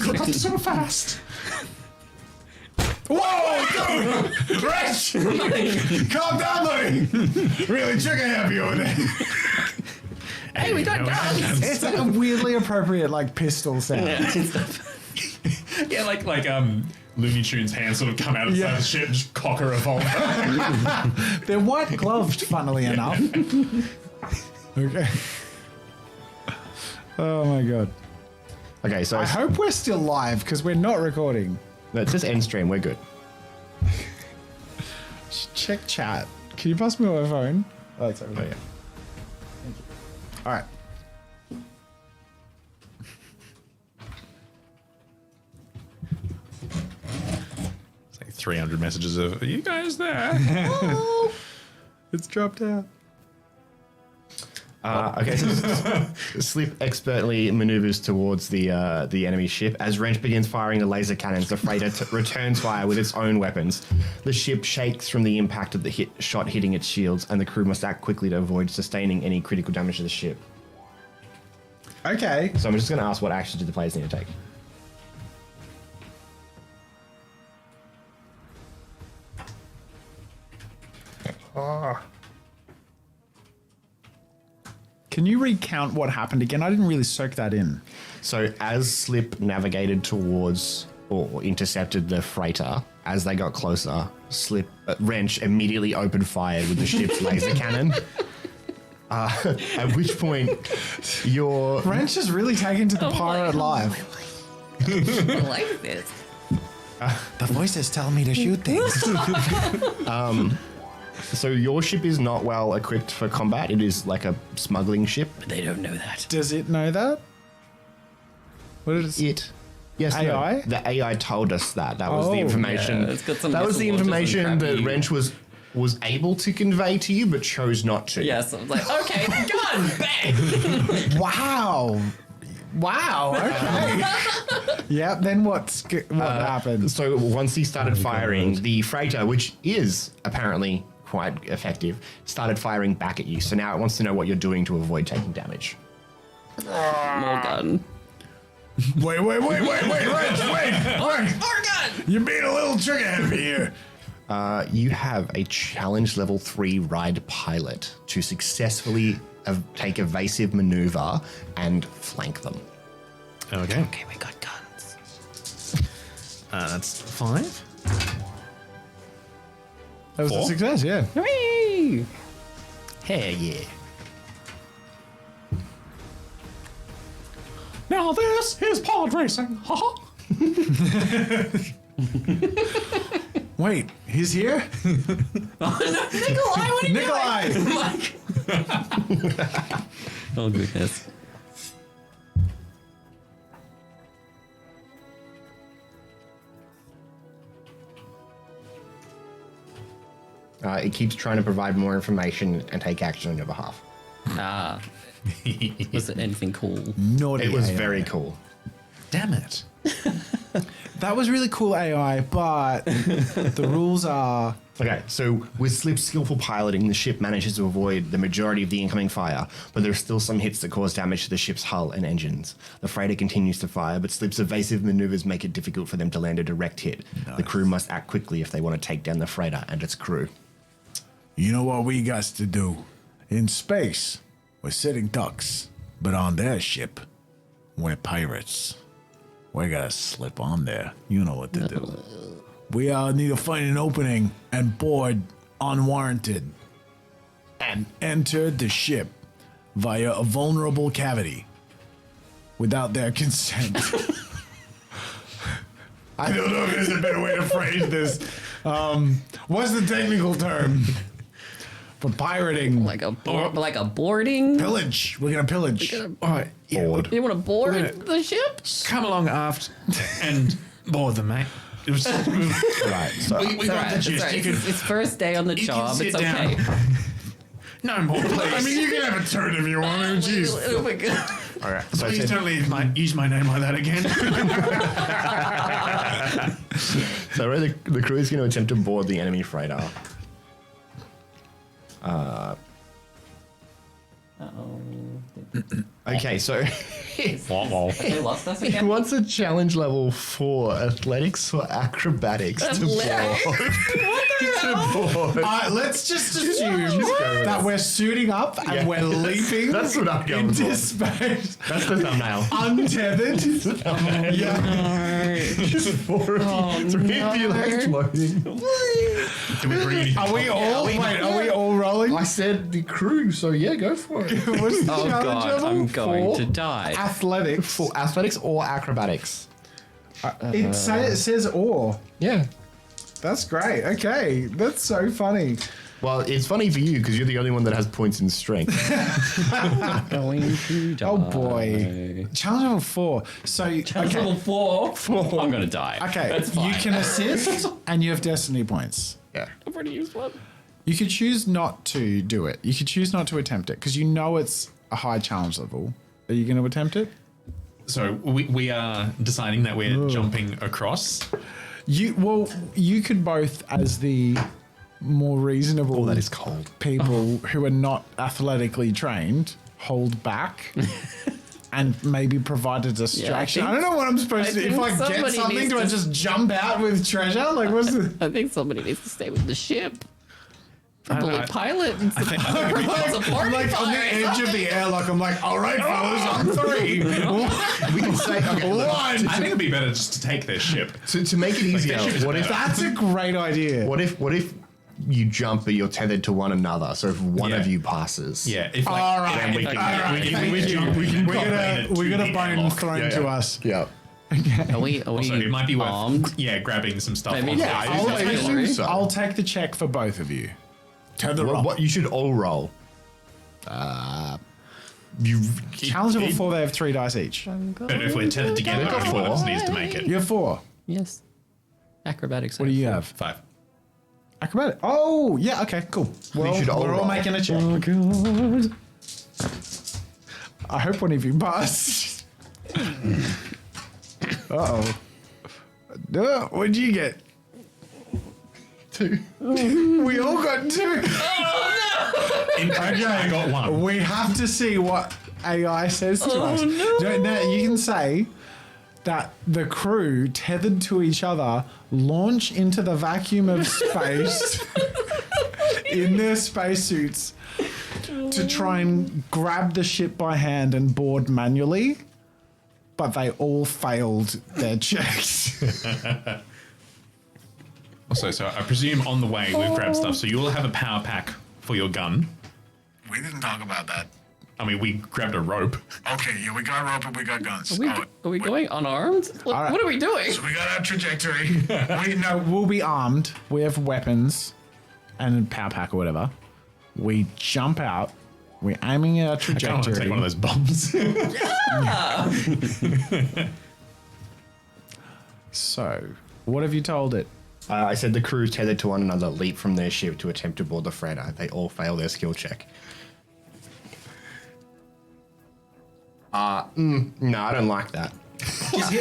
cool. Got so fast. Whoa, dude! Wrench! Calm down, buddy! Really trigger happy over there. Hey, we got guns! It's like a weirdly appropriate, like, pistol sound. Yeah, like Looney Tunes hands sort of come out of the side of the ship, just cock a revolver. They're white gloved, funnily enough. Okay. Oh my god. Okay, so I hope we're still live because we're not recording. no, it's just end stream. We're good. Check chat. Can you pass me my phone? Oh, it's over there. yeah. All right. It's like 300 messages of, are you guys there? It's dropped out. Okay, so Slip expertly maneuvers towards the enemy ship. As Wrench begins firing the laser cannons, the freighter returns fire with its own weapons. The ship shakes from the impact of the shot hitting its shields, and the crew must act quickly to avoid sustaining any critical damage to the ship. Okay. So I'm just going to ask what actions do the players need to take. Can you recount what happened again? I didn't really soak that in. So as Slip navigated towards or intercepted the freighter, as they got closer, Wrench immediately opened fire with the ship's laser cannon. At which point, your Wrench is really taken to the pirate life. I like this. The voices tell me to shoot things. So your ship is not well equipped for combat. It is like a smuggling ship. They don't know that. Does it know that? What did it say? Yes, AI? no, the AI told us that. That was the Oh. information. Yeah, it's got some that was the missile launchers and information that crappy- Wrench was able to convey to you, but chose not to. Yes, I was like, okay, gun, bang! Wow. Wow. Okay. Yep. Then what happened? So once he started firing, the freighter, which is apparently quite effective, started firing back at you. So now it wants to know what you're doing to avoid taking damage. More gun. Wait, Wrench, wait. More gun! You're being a little trigger happy here. You have a challenge level 3 ride pilot to successfully take evasive maneuver and flank them. Okay. Okay, we got guns. That's 5. That was a success. Yeah. Whee! Hell yeah. Now this is pod racing. Ha Wait, he's here? Nikolai, what are you Nikolai! Oh, goodness. It keeps trying to provide more information and take action on your behalf. Ah. Was it anything cool? Naughty It was AI. very cool. Damn it. That was really cool AI, but the rules are... Okay, so with Slip's skillful piloting, the ship manages to avoid the majority of the incoming fire, but there are still some hits that cause damage to the ship's hull and engines. The freighter continues to fire, but Slip's evasive maneuvers make it difficult for them to land a direct hit. The crew must act quickly if they want to take down the freighter and its crew. You know what we got to do? In space, we're sitting ducks, but on their ship, we're pirates. We gotta slip on there. You know what to do. We need to find an opening and board unwarranted and enter the ship via a vulnerable cavity without their consent. I don't know if there's a better way to phrase this. What's the technical term for pirating? Like a boarding? Pillage. We're gonna pillage. All right. Yeah, Board. You want to board Yeah. the ship? come along aft and board them, mate. It was, Right, so we It's got alright. the It's, gist. alright. You can, It's first day on the you can job. sit It's down. okay. No more, please. I mean, you can have a turn if you want to. Jeez. Oh my god. all right, so I Please said, don't use my name like that again. so the crew is going to attempt to board the enemy freighter. Okay, so They lost us he again. wants a challenge level 4 athletics or acrobatics to board. let's just assume that we're suiting up and Yeah. we're leaping That's what I'm going into for. space, That's the thumbnail. untethered. Yeah. Just 4 of you. 3 of you like floating. Do we bring anything? Are we all? Wait, are we all rolling? I said the crew, so yeah, go for it. What's the Oh challenge god, level? I'm going 4? to die. Athletics. For athletics or acrobatics? It says or. Yeah. That's great. Okay, that's so funny. Well, it's funny for you because you're the only one that has points in strength. Going to die. Oh boy. Challenge level 4. So Challenge level 4. I'm gonna die. Okay, That's fine. you can assist and you have destiny points. Yeah. I've already used one. You could choose not to do it. You could choose not to attempt it because you know it's a high challenge level. Are you going to attempt it? So we are deciding that we're jumping across. You could both, as the more reasonable that is cold. people who are not athletically trained, hold back and maybe provide a distraction. think- I don't know what I'm supposed to do. If think I get somebody something, needs do I to- just jump out with treasure? Like, what's the... I think somebody needs to stay with the ship. I- Bullet pilot and I think I'm like on the edge of the airlock. I'm like, all right, fellas, on 3. We can say, okay, look, I think it'd be better just to take their ship. to make it easier, their ship's what if That's a great idea. what if you jump but you're tethered to one another? So if one Yeah. of you passes, Yeah, if like, All right, then we can- all right. we can- Thank we you. jump- we can We're drop in gonna a we're gonna 2D bone airlock. thrown Yeah, to yeah. us. yeah. Are we So it might be worth, armed? grabbing some stuff. Maybe on take the- some I assume artillery. so. I'll take the check for both of you. Tether Well, up. what you should all roll. You Challenge level 4, they have 3 dice each. But if we're tethered together, got only one of us 4. needs to make it. You have 4. Yes. Acrobatics. What do you have? 5. Acrobatic. Oh, yeah, okay, cool. Well, should all we're all roll. making a check. Oh god. I hope one of you pass. Uh-oh. What'd you get? 2. We all got 2. I got 1. We have to see what AI says to us. Now, you can say that the crew, tethered to each other, launch into the vacuum of space in their spacesuits to try and grab the ship by hand and board manually, but they all failed their checks. Also, so I presume on the way we've grabbed stuff. So you will have a power pack for your gun. We didn't talk about that. I mean, we grabbed a rope. Okay, yeah, we got rope and we got guns. Are we going unarmed? What are we doing? So we got our trajectory. We'll be armed. We have weapons and a power pack or whatever. We jump out. We're aiming at our I kind of want to trajectory. take one of those bombs. So, what have you told it? I said the crew tethered to one another leap from their ship to attempt to board the freighter. They all fail their skill check. No, I don't like that. Just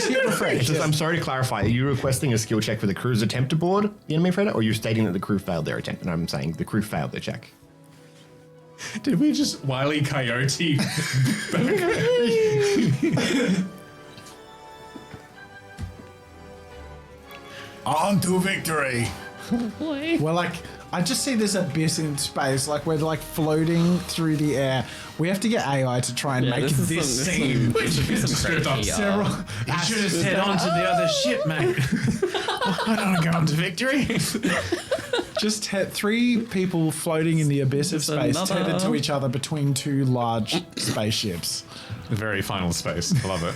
hit refresh. I'm sorry to clarify. Are you requesting a skill check for the crew's attempt to board the enemy freighter, or are you stating that the crew failed their attempt? And I'm saying the crew failed their check. Did we just Wile E. Coyote? On to victory. We're like, I just see this abyss in space. Like we're like floating through the air. We have to get AI to try and make this is this some- scene. Script up. Several. You should have said on to the other ship, mate. I don't want to go on to victory. Just three people floating in the abyss of space, another- tethered to each other between two large spaceships. The very final space. I love it.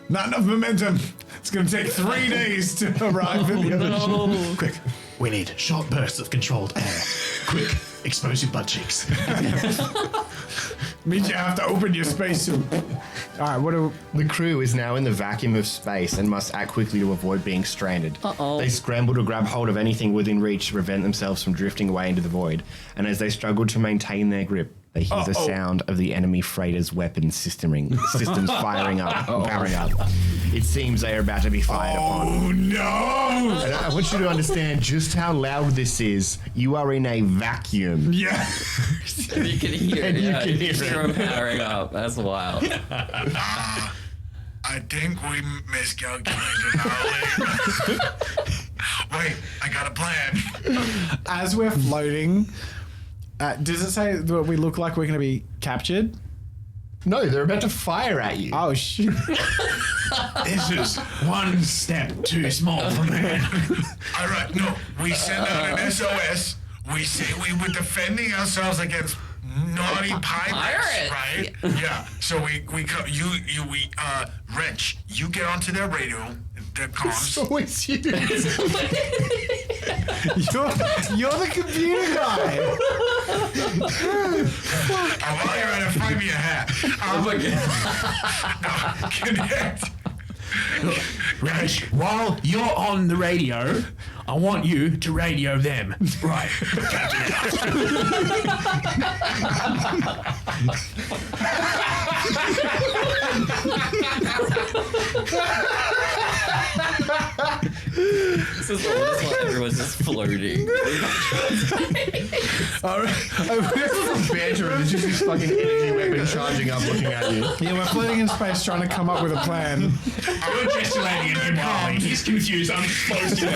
Not enough momentum. It's going to take 3 days to arrive at the other ship. Quick, we need short bursts of controlled air. Quick, expose your butt cheeks. Means you have to open your spacesuit. All right, what do The crew is now in the vacuum of space and must act quickly to avoid being stranded. Uh-oh. They scramble to grab hold of anything within reach to prevent themselves from drifting away into the void. And as they struggle to maintain their grip, they hear the sound of the enemy freighter's weapons systems firing up, powering up. It seems they are about to be fired upon. Oh no! And I want you to understand just how loud this is. You are in a vacuum. Yeah. You can hear it. And you Yeah, can hear hear him powering up. That's wild. I think we miscalculated our lead. Wait, I got a plan. as we're floating, does it say that we look like we're going to be captured? No, they're about to fire at you. Oh, shoot. This is one step too small for man. All right, no, we send out an SOS. We say we were defending ourselves against naughty pirates, right? Yeah. So we Wrench, you get onto their radio, their comms. So it's you. You're the computer guy. While you're at it, find me a hat. No, connect. Rash, while you're on the radio, I want you to radio them. Right. This is why everyone's just floating. All right. Banter, and there's just this fucking energy weapon charging up looking at you. Yeah, we're floating in space trying to come up with a plan. You're gesticulating at him while he's confused. I'm exploding.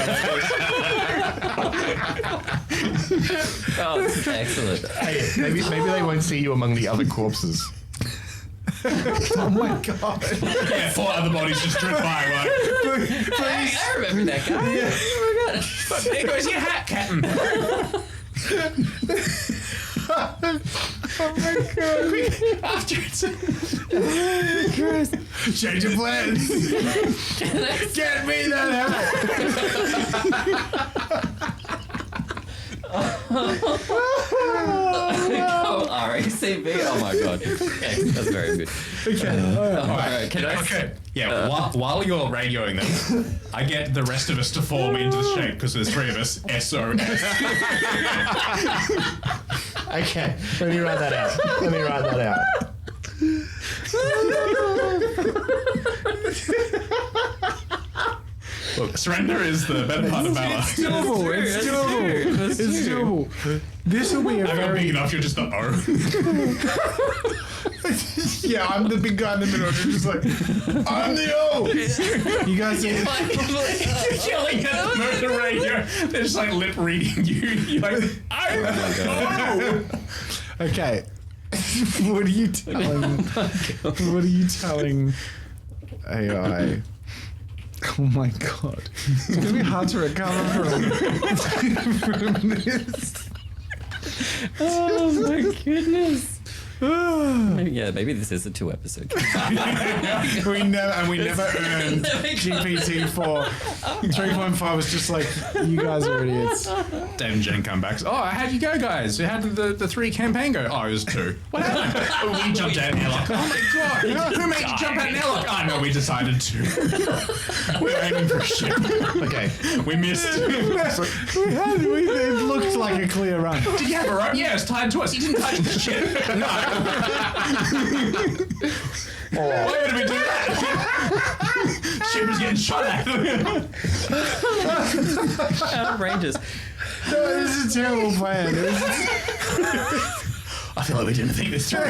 Oh, this is excellent. Hey, maybe they won't see you among the other corpses. Oh my god. Yeah, 4 other bodies just drift by. Like, Hey, I remember that guy. Yeah. Oh my god. there goes your hat, Captain. After it's Change of plans. Get me that hat. Oh, RACB. Oh my god. Okay, that's very good. Alright, can I? Okay. Yeah, while you're radioing them, I get the rest of us to form into the shape because there's 3 of us. SOS. Okay, let me write that out. Look, surrender is the better part of valor. It's doable. It's doable. This will be a I'm not big very... enough, you're just the O. Yeah, I'm the big guy in the middle. You're just like, I'm the O. You guys are... Yelling at the radio. They're just like lip reading you. You're like, oh. Okay. What are you telling... What are you telling AI? Oh my god. It's going to be hard to recover from this. Oh my goodness. Maybe this is a 2-episode. we never earned GPT 4. 3.5 was just like, you guys are idiots. Dave and Jen come back. Oh, how'd you go, guys? How did the 3 campaign go? Oh, it was 2. What happened? We jumped out an airlock. Oh my god! Who made you jump out an airlock? Oh no, we decided to. We're aiming for a ship. Okay. We missed. It looked like a clear run. Did you have a rope? Yeah, it's tied to us. You didn't touch the ship. No. Why would we do that? Ship was getting shot at. Outrageous. No, this is a terrible plan. I feel like we didn't think this through.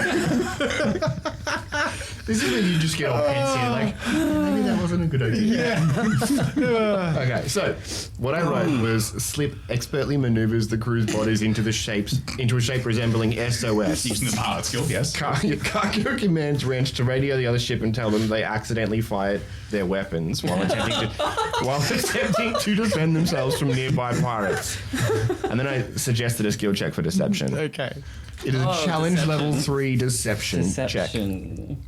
This is when you just get all pensive, like, maybe that wasn't a good idea. Okay, so what I wrote was Slip expertly maneuvers the crew's bodies into a shape resembling SOS. Using the pilot skill, yes. Cargo commands Wrench to radio the other ship and tell them they accidentally fired their weapons while attempting to defend themselves from nearby pirates. And then I suggested a skill check for deception. Okay. It is a challenge deception. level 3 deception check. Deception.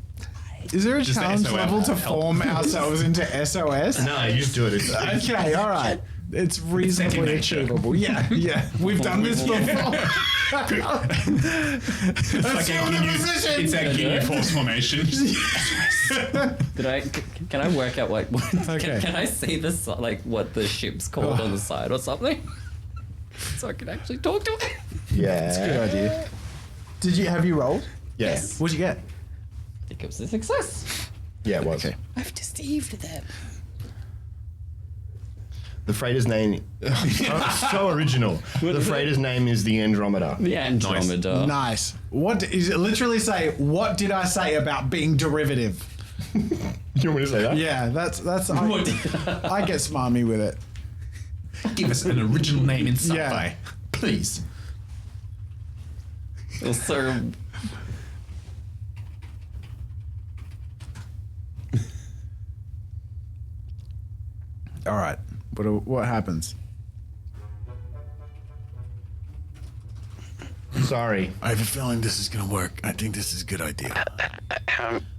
Is there a Just the challenge SOS level to help. form ourselves into SOS? No, you just do it. Okay, all right. It's reasonably nature. achievable. Yeah. We've done this before. It's that Ginyu force formation. Can I work out what Okay. can I see this like what the ship's called on the side or something? So I can actually talk to it. Yeah. Good idea. Have you rolled? Yes. What'd you get? I think it was a success. Yeah, it was. I've deceived them. The freighter's name, so original. The freighter's name is the Andromeda. The Andromeda. Nice. What is it? Literally say, what did I say about being derivative? You want me to say that? Yeah, that's I get smarmy with it. Give us an original name in sci-fi, Yeah. please. Also, All right. What happens? Sorry. I have a feeling this is gonna work. I think this is a good idea.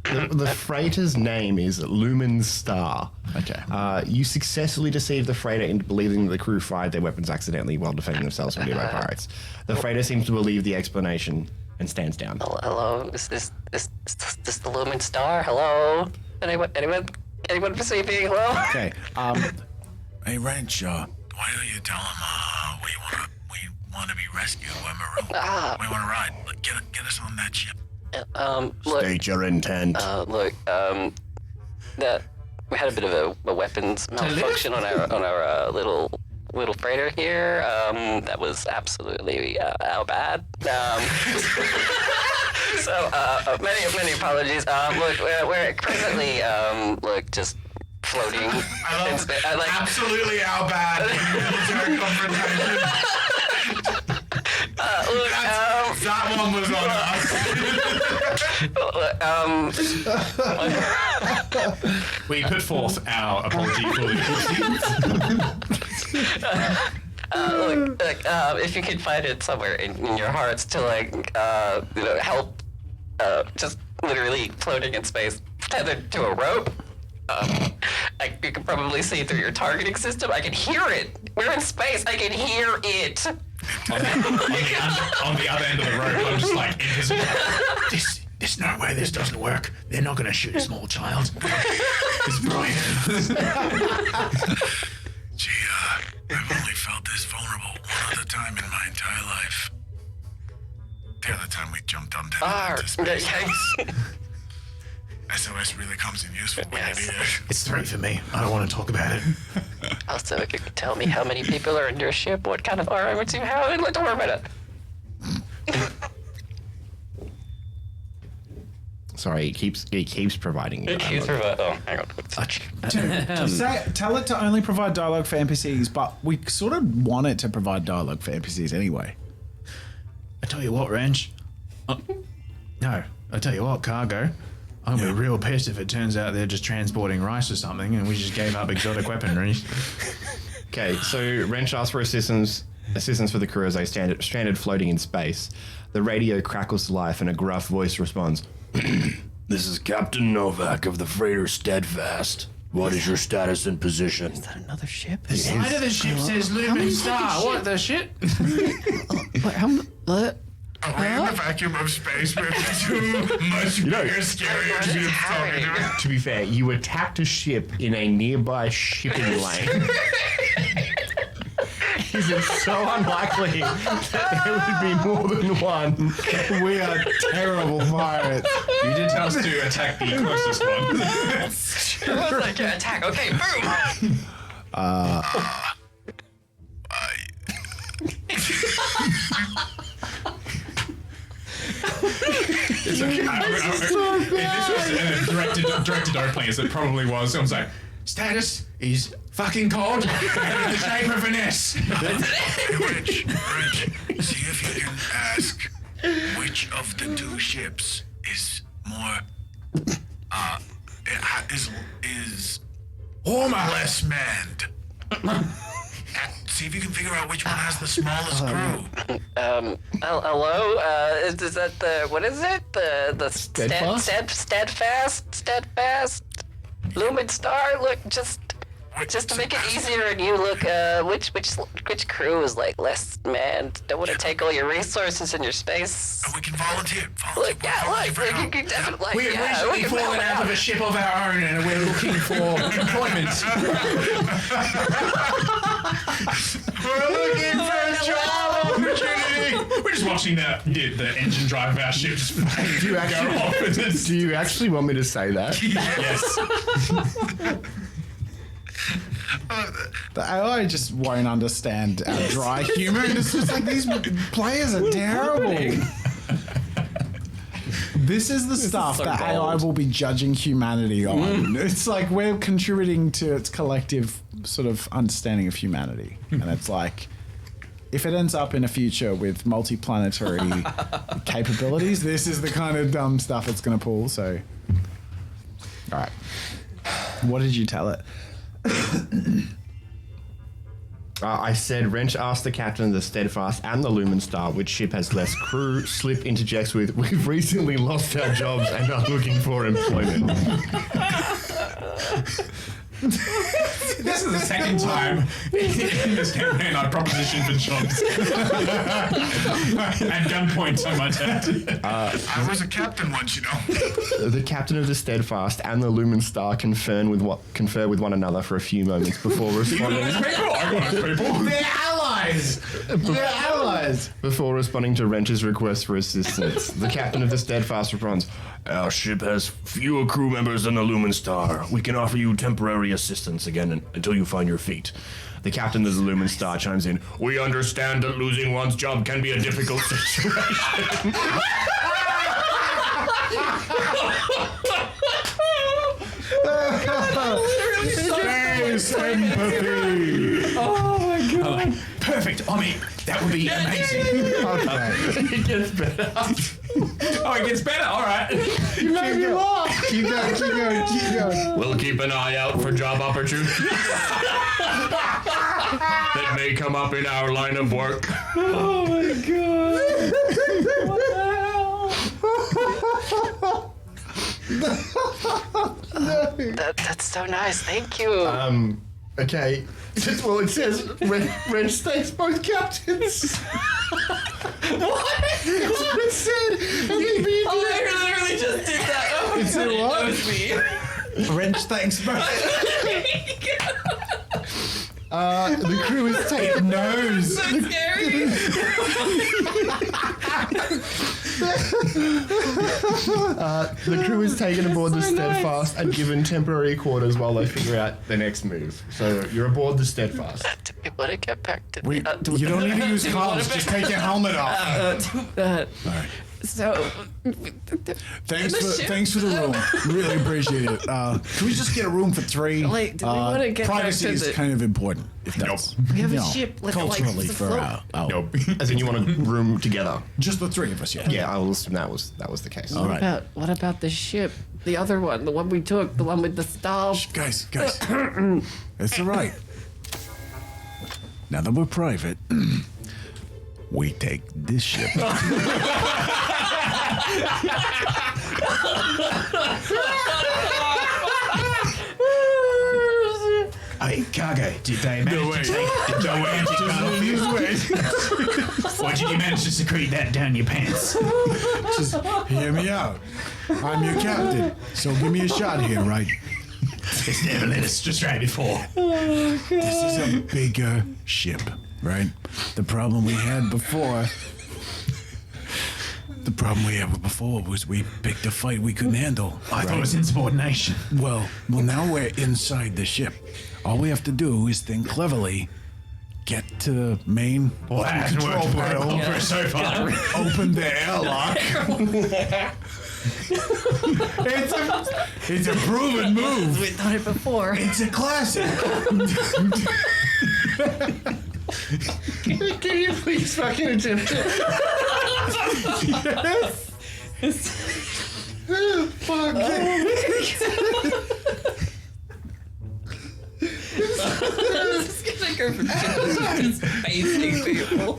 The freighter's name is Lumen Star. Okay. You successfully deceived the freighter into believing that the crew fired their weapons accidentally while defending themselves from nearby pirates. The freighter seems to believe the explanation and stands down. Hello, is this the Lumen Star? Hello? Anyone perceiving? Hello? Okay. Hey, Wrench, why don't you tell him we want to be rescued? We're marooned. We want to ride. Get us on that ship. Look, State your intent. that we had a bit of a weapons malfunction on our little freighter here. That was absolutely our bad. So many apologies. Look, we're presently just floating. Absolutely our bad. Military confrontation. That one was on us. We put forth our apology for the if you could find it somewhere in your hearts to help, just literally floating in space, tethered to a rope. You can probably see through your targeting system. I can hear it. We're in space. I can hear it. on the other end of the rope. I'm just like invisible. There's no way this doesn't work. They're not going to shoot a small child. It's brilliant. Gee, I've only felt this vulnerable one other time in my entire life. The other time we jumped onto space. SOS really comes in useful when you need it. It's 3 for me. I don't want to talk about it. Also, if you could tell me how many people are in your ship, what kind of armaments you have, and don't worry about it. Sorry, it keeps providing. Hang on. Tell it to only provide dialogue for NPCs, but we sort of want it to provide dialogue for NPCs anyway. I tell you what, Wrench. No, I tell you what, Cargo. I'm gonna be real pissed if it turns out they're just transporting rice or something and we just gave up exotic weaponry. Okay, so Wrench asks for assistance assistance for the crew as they stand stranded floating in space. The radio crackles to life and a gruff voice responds. This is Captain Novak of the freighter Steadfast. What is your status and position? Is that another ship? The side of the ship says Lumen Star. What the shit? What? Are we in the vacuum of space with two much bigger, scarier ships talking to us? To be fair, you attacked a ship in a nearby shipping lane. Is it so unlikely that there would be more than one? We are terrible pirates. You did tell us to attack the closest one. It was like an attack. Okay, boom. It's okay. If this was directed our players, it probably was. Someone's like, status is fucking cold and in the shape of an S. Rich, see if you can ask which of the two ships is more, is less manned. See if you can figure out which one has the smallest crew. Hello? Is that the, what is it? The Steadfast? Lumen Star? Look, just to make it easier and you look, which crew is like less manned? Don't want to take all your resources and your space. We can volunteer. Look, you can definitely, We've we recently can fallen out of a ship of our own and we're looking for employment. We're looking for a job opportunity. We're just watching the engine drive of our ship just Do you go off. And it's, Do you actually want me to say that? yes. The AI just won't understand our dry humor. It's just like these players are terrible. This is the stuff that AI will be judging humanity on. It's like we're contributing to its collective sort of understanding of humanity. And it's like, if it ends up in a future with multi-planetary capabilities, this is the kind of dumb stuff it's going to pull. So, all right. What did you tell it? I said, Wrench asked the captain of the Steadfast and the Lumen Star which ship has less crew. Slip interjects with, we've recently lost our jobs and are looking for employment. This is the second time in this campaign I propositioned for jobs. At gunpoint, I might add. I was a captain once, you know. The captain of the Steadfast and the Lumen Star confer with one another for a few moments before responding. I got those people. They're allies! They're allies! Before responding to Wrench's request for assistance, the captain of the Steadfast responds, Our ship has fewer crew members than the Lumen Star. We can offer you temporary assistance again until you find your feet. the captain of the Lumen Star chimes in, We understand that losing one's job can be a difficult situation. Sympathy. Oh my god. Perfect, Omi. That would be amazing. it gets better. Oh, it gets better. All right. You made me laugh. Keep going. We'll keep an eye out for job opportunities that may come up in our line of work. Oh my god. What the hell? That's so nice. Thank you. Okay. Well, it says Wrench thanks both captains. What? It said. I literally just did that. Oh, It said what? It was me. Wrench thanks both. The crew is taking nose. So scary. The crew is taken aboard the Steadfast and given temporary quarters while they figure out the next move. So you're aboard the Steadfast. Do we want to get back to You don't need to use comms. Just take your helmet off. So, Thanks for the room. Really appreciate it. Can we just get a room for 3? Like, do we want to get privacy back to is the... kind of important. If that's, We have you a know, ship, like, culturally the for float. our As in, you want a room together? just the 3 of us. Yeah. Yeah, I will assume that was the case. All right. What about the ship? The other one, the one we took, the one with the stars. Guys, it's all right. Now that we're private, we take this ship. Hey, cargo, did they manage to take the gigantic cuttlefish? Or did you manage to secrete that down your pants? Just hear me out. I'm your captain, so give me a shot here, right? It's never let us astray before. This is a bigger ship, right? The problem we had before was we picked a fight we couldn't handle. I thought it was insubordination. Well, now we're inside the ship. All we have to do is think cleverly, get to the main Well, that hasn't control worked very well panel, for us so far. open the airlock. It's a proven move. We've done it before. It's a classic. Can you please fucking attempt it? Fuck. It's gonna go from just facing people.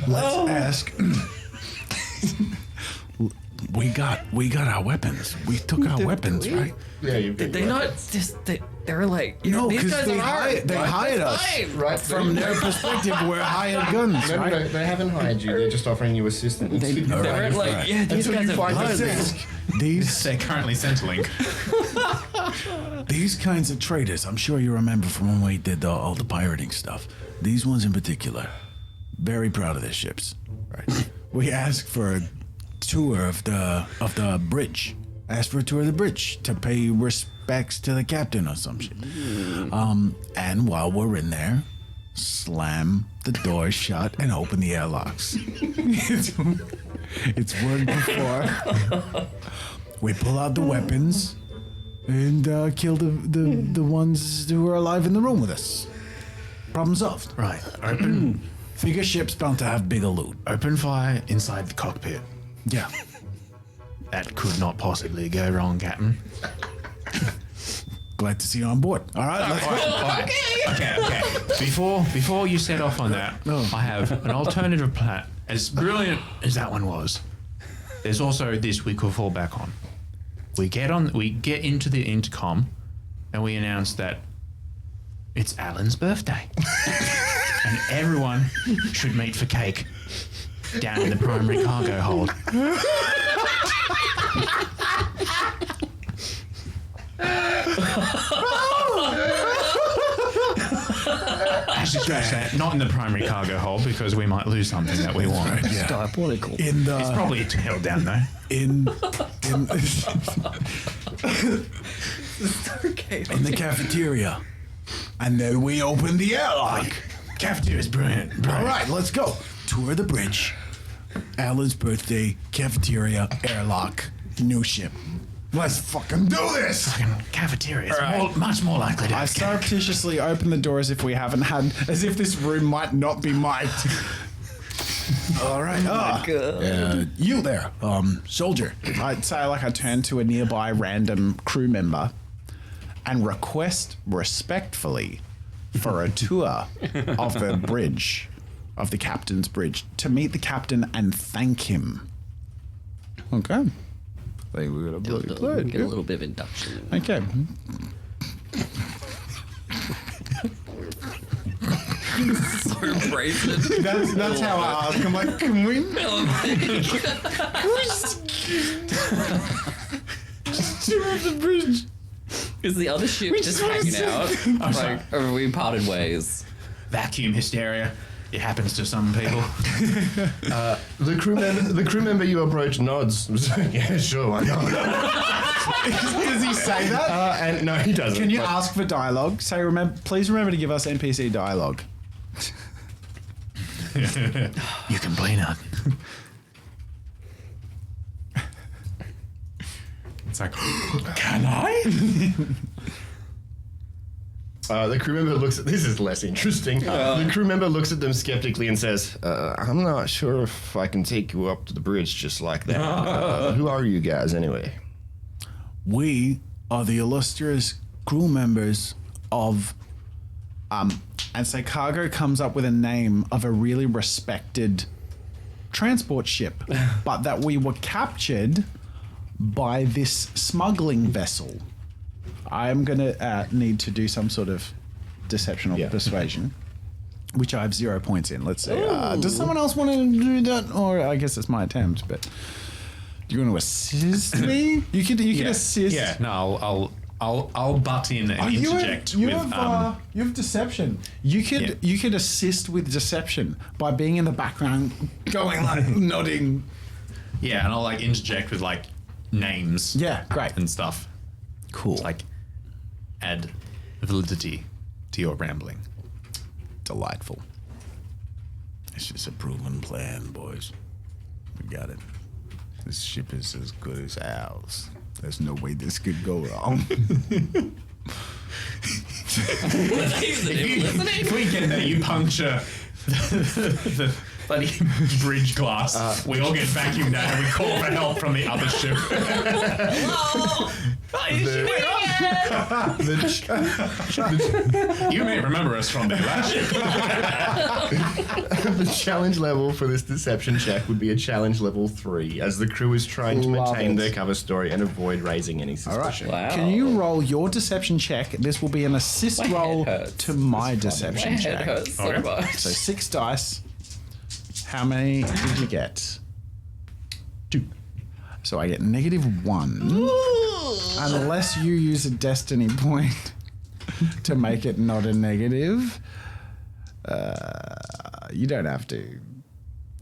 Let's ask. We got our weapons. We took our weapons, right? Yeah, you Did they not just? They were like, No, these because guys they are hired us. fine. right From their perspective, we're hired guns, No, right? no, they haven't hired you. They're just offering you assistance. They weren't like, yeah, these Until guys you are find fine. us. These They're currently Centrelink. these kinds of traders, I'm sure you remember from when we did all the pirating stuff. These ones in particular, very proud of their ships. Right. We asked for a tour of the bridge. Asked for a tour of the bridge to pay respects to the captain or some shit. And while we're in there, slam the door shut and open the airlocks. It's worked before. We pull out the weapons and kill the ones who are alive in the room with us. Problem solved. Right, open Bigger ship's bound to have bigger loot. open fire inside the cockpit. Yeah. That could not possibly go wrong, Captain. Glad to see you on board. All right, let's go. Okay. Before you set off on that, I have an alternative plan. As brilliant as that one was, there's also this we could fall back on. We get into the intercom, and we announce that it's Alan's birthday, and everyone should meet for cake down in the primary cargo hold. Actually, scratch that. Not in the primary cargo hold because we might lose something that we want. Yeah. Diabolical. In the It's probably held down though. in Okay. in the cafeteria, and then we open the airlock. Cafeteria is brilliant. All right, let's go. Tour of the bridge. Alan's birthday, cafeteria, airlock, new ship. Let's fucking do this. Cafeteria is much more likely to I have surreptitiously open the door as if we haven't had, as if this room might not be mic'd. All right. You there, soldier. I'd say like I turn to a nearby random crew member and request respectfully for a tour of the bridge, of the captain's bridge, to meet the captain and thank him. Okay. I think we're gonna bloody play it, Get a yeah. little bit of induction. Okay. So brazen. That's how I ask. I'm like, can we? Tour of the bridge. Is the other ship just hanging out? Like, or have we parted ways? vacuum hysteria. It happens to some people. The crew member you approach nods. Yeah, sure, why not? Does he say that? And no, he doesn't. Can you but- ask for dialogue? Say, please remember to give us NPC dialogue. You can blame it. It's like, Can I? The crew member looks at this is less interesting. The crew member looks at them skeptically and says, "I'm not sure if I can take you up to the bridge just like that. Who are you guys anyway?" We are the illustrious crew members of And so Cargo comes up with a name of a really respected transport ship, but that we were captured by this smuggling vessel. I'm going to need to do some sort of deception or persuasion, which I have 0 points in. Let's see. Does someone else want to do that? Or I guess it's my attempt, but do you want to assist me? You can assist. Yeah, no, I'll butt in and interject you with. have deception. You could assist with deception by being in the background, going like nodding. Yeah, and I'll like interject with like names. Yeah, great. And stuff. Cool. Like add validity to your rambling. Delightful. It's just a proven plan, boys. We got it. This ship is as good as ours. There's no way this could go wrong. If we get there, you puncture the bloody bridge glass. We all get vacuumed out and we call for help from the other ship. You may remember us from the last ship. The challenge level for this deception check would be a challenge level 3, as the crew is trying to maintain their cover story and avoid raising any suspicion. Wow. Can you roll your deception check? This will be an assist My roll head hurts. to my deception My head check. hurts so much. So 6 dice. How many did you get? 2. So I get -1. Unless you use a destiny point to make it not a negative. You don't have to.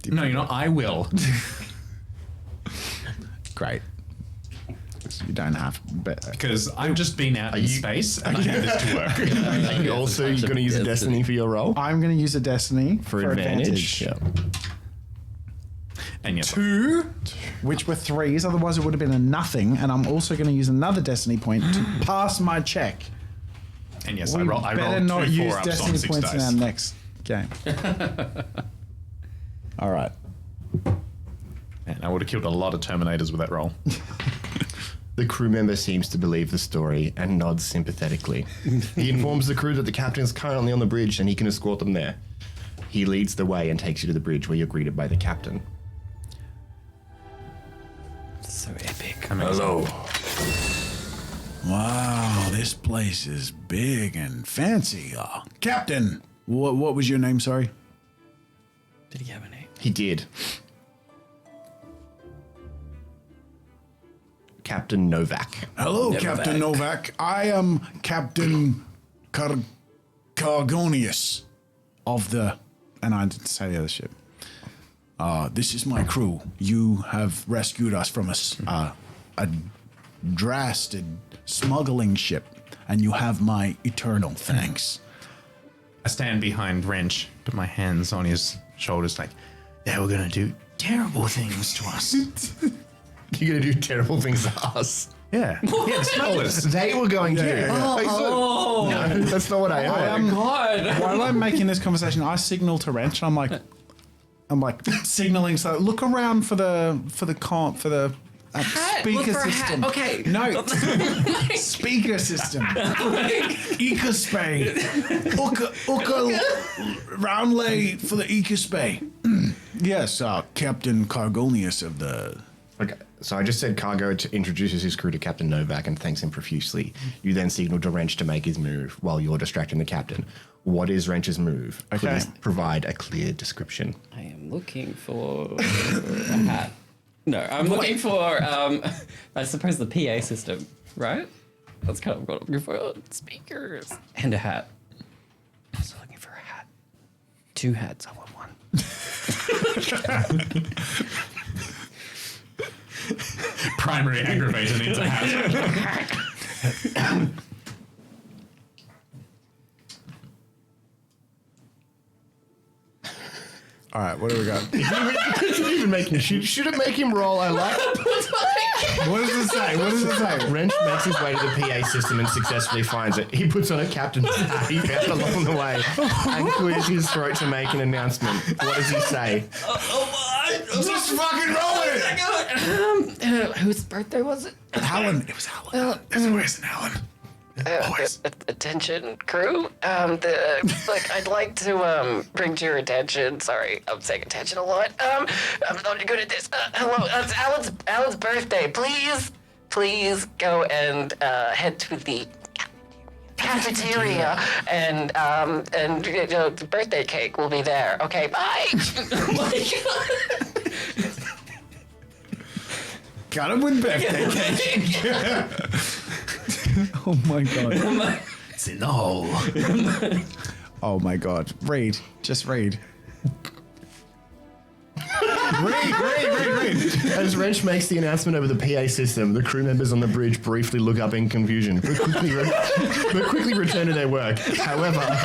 No, you're not. I will. Great. So you don't have but Because I've just been out in space and I need this to work. Are you also going to use a destiny for your roll? I'm going to use a destiny For advantage? Yeah. And yes, 2, which were 3s, otherwise it would have been a nothing, and I'm also going to use another destiny point to pass my check. and yes, We I roll better not 2 use 4-ups destiny on 6 points in our dice. next game. All right. And I would have killed a lot of Terminators with that roll. The crew member seems to believe the story and nods sympathetically. He informs the crew that the captain is currently on the bridge and he can escort them there. He leads the way and takes you to the bridge where you're greeted by the captain. So epic. Hello. Wow, this place is big and fancy. Captain, what was your name, sorry? Did he have a name? He did. Captain Novak. Hello, Never Captain back. Novak. I am Captain Cargonius Of the, and I didn't say the other ship. This is my crew. You have rescued us from a Drasted smuggling ship, and you have my eternal thanks. I stand behind Wrench, put my hands on his shoulders like, they were going to do terrible things to us. You're going to do terrible things to us. Yeah. Yeah, the smugglers. They were going to. No, that's not what I heard. God. While I'm making this conversation, I signal to Wrench. I'm like signaling. So look around for the speaker system. Okay. No, speaker system. Ecospay. Round lay for the Ecospay. yes, Captain Cargonius of the. Okay, so I just said Cargo introduces his crew to Captain Novak and thanks him profusely. You then signal to Wrench to make his move while you're distracting the captain. What is Wrench's move? Okay. Please provide a clear description. I am looking for a hat. No, I'm looking for, I suppose, the PA system, right? That's kind of what I'm looking for. Speakers. And a hat. I'm also looking for a hat. 2 hats. I want 1. Primary aggravator needs a hat. All right, what do we got? Should it make him roll? I like it. What does it say? What does it say? Wrench makes his way to the PA system and successfully finds it. He puts on a captain's hat he found along the way and clears his throat to make an announcement. What does he say? Just fucking roll it! Whose birthday was it? Alan. It was Alan. Where's Alan? Attention, crew. I'd like to bring to your attention. Sorry, I'm saying attention a lot. I'm not good at this. Hello, it's Alan's birthday. Please go and head to the cafeteria, and the birthday cake will be there. Okay, bye. Oh my god. Got him with birthday cake. Oh my god. It's in the hole. Oh my god. Read. Just read. read. As Wrench makes the announcement over the PA system, the crew members on the bridge briefly look up in confusion, but quickly return to their work. However,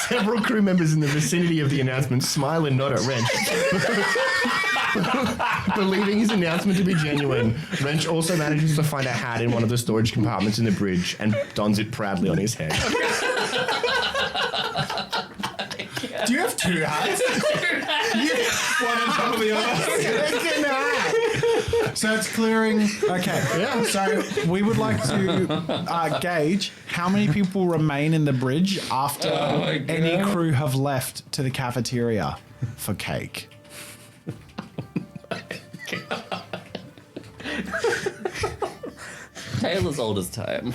several crew members in the vicinity of the announcement smile and nod at Wrench. Believing his announcement to be genuine, Wrench also manages to find a hat in one of the storage compartments in the bridge and dons it proudly on his head. Do you have two hats? One on top of the other. So it's clearing. Okay. Yeah. So we would like to gauge how many people remain in the bridge after any crew have left to the cafeteria for cake. Tale as old as time.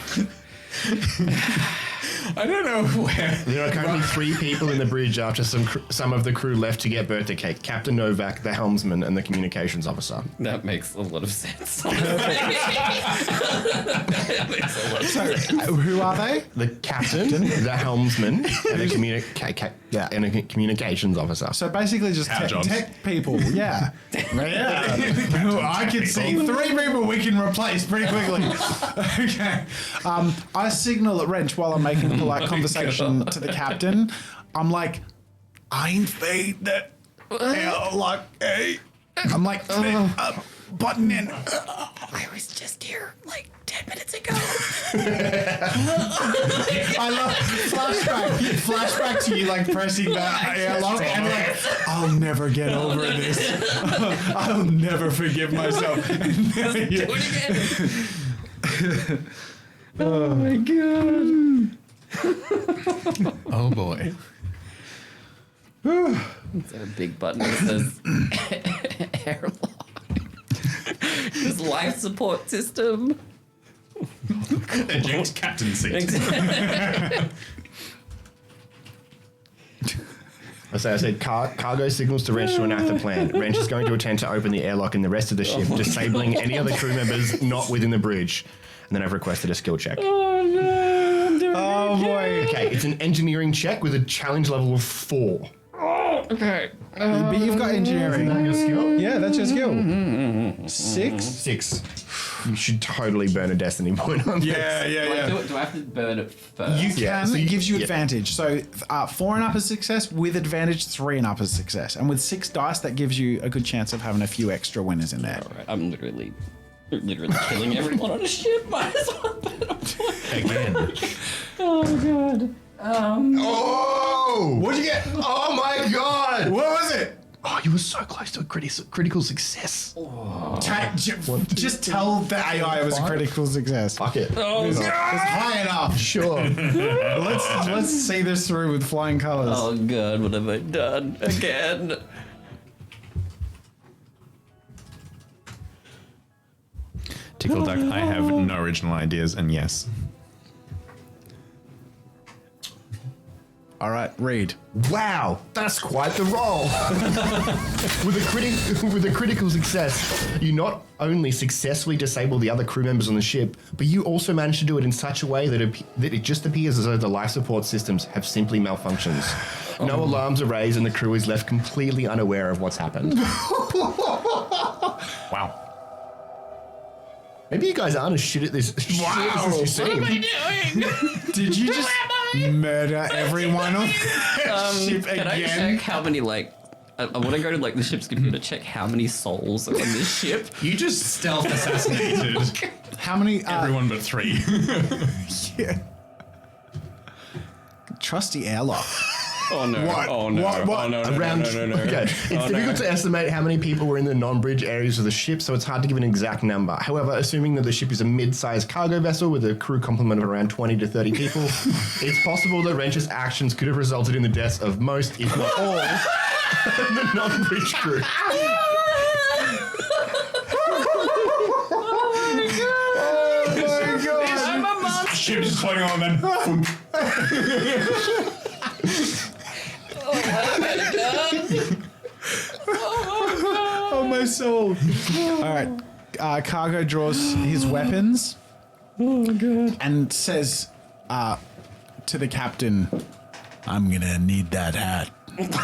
I don't know where. There are currently 3 people in the bridge after some of the crew left to get birthday cake. Captain Novak, the helmsman, and the communications officer. That makes a lot of sense. So who are they? The captain, the helmsman, and the communications officer. So basically just tech people. Yeah. I can see 3 people we can replace pretty quickly. Okay. I signal at Wrench while I'm making polite conversation to the captain. I'm like, Einfade that. Like, hey. I'm like, button in. I was just here like 10 minutes ago. I love flashback to you like pressing that airlock and like, I'll never get over this. I'll never forgive myself. Do it again. Oh my god. Oh boy. Is there a big button that says airlock? This life support system. Eject captain seat. I said cargo signals to Wrench to enact the plan. Wrench is going to attempt to open the airlock in the rest of the ship, disabling any other crew members not within the bridge. And then I've requested a skill check. Oh no. Oh boy. Okay, it's an engineering check with a challenge level of 4. Okay. But you've got engineering. Is that your skill? Yeah, that's your skill. 6? 6. You should totally burn a destiny point on this. Yeah. Do I have to burn it first? You can. Yeah, so it gives you yeah. advantage. So 4 and up is success. With advantage, 3 and up is success. And with 6 dice, that gives you a good chance of having a few extra winners in there. All right. I'm literally killing everyone on a ship. Might as well burn a point. Again. Oh god. Oh! What'd you get? Oh my god! What was it? Oh, you were so close to a critical success. Just tell the AI it was a critical success. Fuck it. It's high enough. Sure. Let's see this through with flying colors. Oh god, what have I done again? Tickle Duck, I have no original ideas, and yes. All right, read. Wow, that's quite the roll. With a critical success, you not only successfully disable the other crew members on the ship, but you also manage to do it in such a way that it just appears as though the life support systems have simply malfunctions. No alarms are raised and the crew is left completely unaware of what's happened. Wow. Maybe you guys aren't as shit at this as you seem. Did you just murder everyone on the ship Can I again? check how many I want to go to the ship's computer, check how many souls are on this ship. You just stealth assassinated How many? everyone but 3. Yeah. Trusty airlock. Oh no! What? Oh no! What? Oh no! No! Around, No! No! No! Okay, it's difficult to estimate how many people were in the non-bridge areas of the ship, so it's hard to give an exact number. However, assuming that the ship is a mid-sized cargo vessel with a crew complement of around 20 to 30 people, it's possible that Wrench's actions could have resulted in the deaths of most, if not all, the non-bridge crew. Ship just floating on, then. Oh my soul! All right, Cargo draws his weapons. And says to the captain, I'm gonna need that hat. That's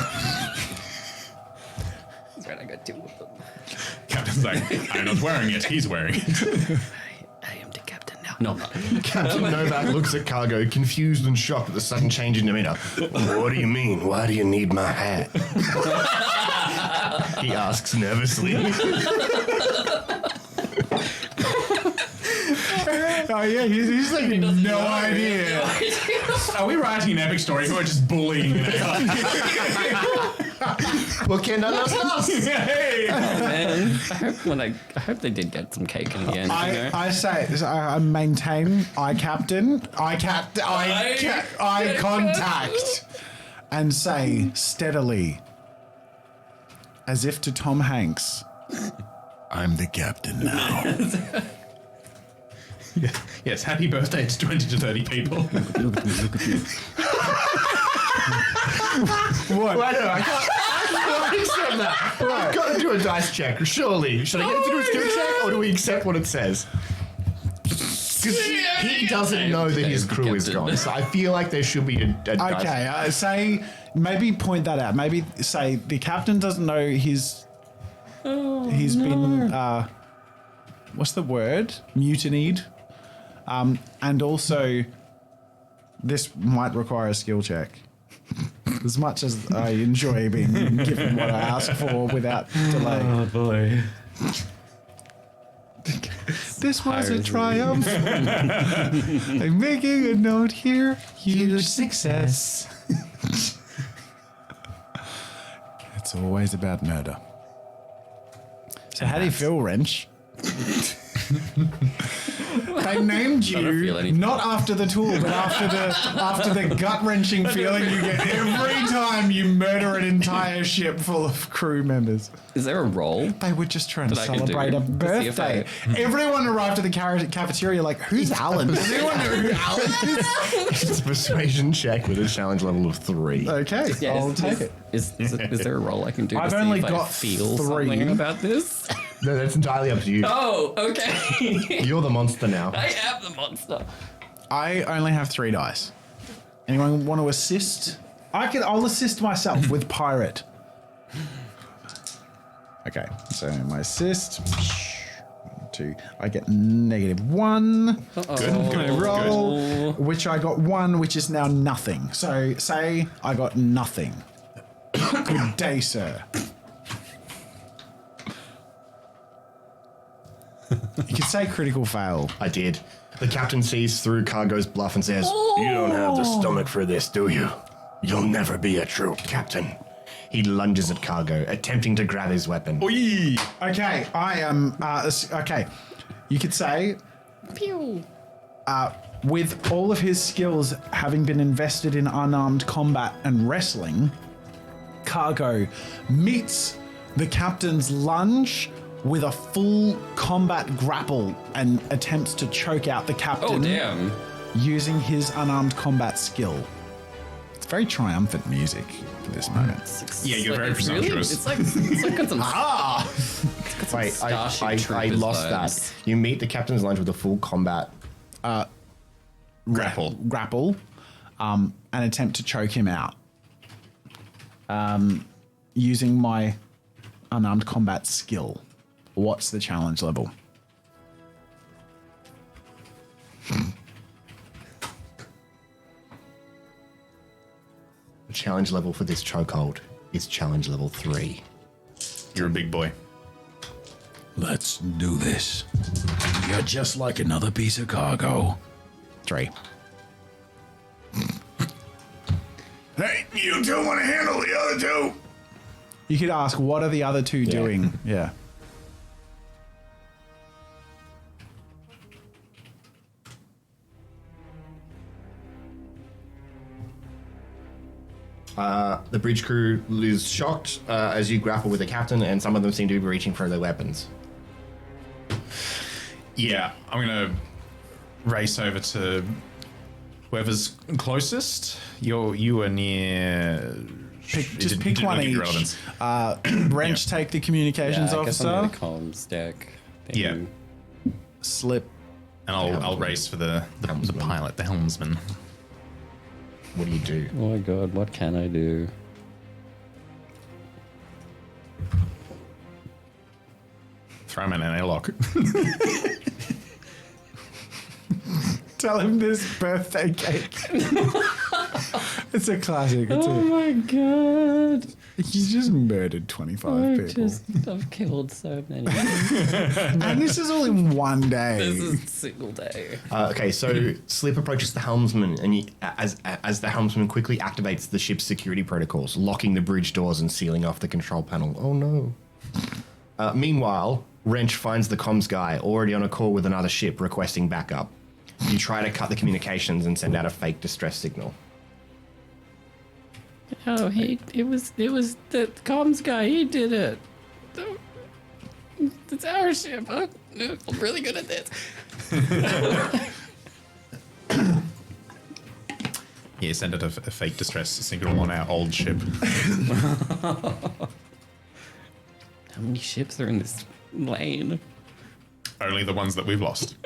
right. I got 2 of them. Captain's like, I'm not wearing it. He's wearing it. I am the captain now. No, I'm not. Captain Novak looks at Cargo, confused and shocked at the sudden change in demeanor. What do you mean? Why do you need my hat? He asks nervously. "Oh yeah, he's like no idea." Are we writing an epic story who are just bullying an AI? What can I last? Hey! Man, I hope they did get some cake in the end. You know? I say I maintain eye contact, and say steadily, as if to Tom Hanks, I'm the captain now. Yes, happy birthday to 20 to 30 people. What? Why no, I can't accept that. I've got to do a dice check, surely. Should I get it to do a skill check, or do we accept what it says? Because he doesn't know that his crew is gone, so I feel like there should be a dice. okay, say maybe point that out. Maybe say the captain doesn't know he's been what's the word? Mutinied. And also, this might require a skill check. As much as I enjoy being given what I ask for without delay. Oh boy. This was a triumph. I'm making a note here. Huge success. It's always about murder. So how do you feel, Wrench? They named I don't feel you anything. not after the tool, but after the gut-wrenching feeling you get every time you murder an entire ship full of crew members. Is there a roll? They were just trying to That I can celebrate do a to see if birthday. Everyone arrived at the cafeteria like, who's Alan? Does anyone know who Alan is? It's a persuasion check with a challenge level of 3. Okay, Yeah, I'll is, take is, it. is there a roll I can do I've to only see if got I feel 3. something about this? No, that's entirely up to you. Oh, okay. You're the monster now. I am the monster. I only have 3 dice. Anyone want to assist? I'll assist myself with pirate. Okay, so my assist. 2. I get -1. Good. I roll, which I got 1, which is now nothing. So say I got nothing. Good day, sir. You could say critical fail. I did. The captain sees through Cargo's bluff and says, You don't have the stomach for this, do you? You'll never be a true captain. He lunges at Cargo, attempting to grab his weapon. Okay, I am. Okay, you could say. Pew. With all of his skills having been invested in unarmed combat and wrestling, Cargo meets the captain's lunge with a full combat grapple and attempts to choke out the captain Oh, damn. using his unarmed combat skill. It's very triumphant music for this moment. Yeah, you're very Really? presumptuous. It's like got some. It's got some Wait, Starship I Troopers lost vibes. that. You meet the captain's lunge with a full combat. Grapple, and attempt to choke him out. Using my unarmed combat skill. What's the challenge level? The challenge level for this chokehold is challenge level 3. You're a big boy. Let's do this. You're just like another piece of cargo. 3. Hey, you two want to handle the other two? You could ask, what are the other two doing? Yeah. The bridge crew lose shocked as you grapple with the captain, and some of them seem to be reaching for their weapons. Yeah, I'm going to race over to whoever's closest. You are near. Just pick one look at your each. relevance. Wrench, take the communications I guess I'm officer. gonna comms deck. Yeah. Slip. And I'll race for the pilot, the helmsman. What do you do? Oh my god, what can I do? Throw him in an airlock. Tell him this birthday cake. It's a classic. It's Oh my god. you just murdered 25 people. I've killed so many. And this is all in one day. This is a single day. Okay, so Slip approaches the helmsman, and as the helmsman quickly activates the ship's security protocols, locking the bridge doors and sealing off the control panel. Oh no. Meanwhile, Wrench finds the comms guy already on a call with another ship requesting backup. You try to cut the communications and send out a fake distress signal. Oh, it was the comms guy. He did it. It's our ship. I'm really good at this. Yeah, send out a fake distress signal on our old ship. How many ships are in this lane? Only the ones that we've lost.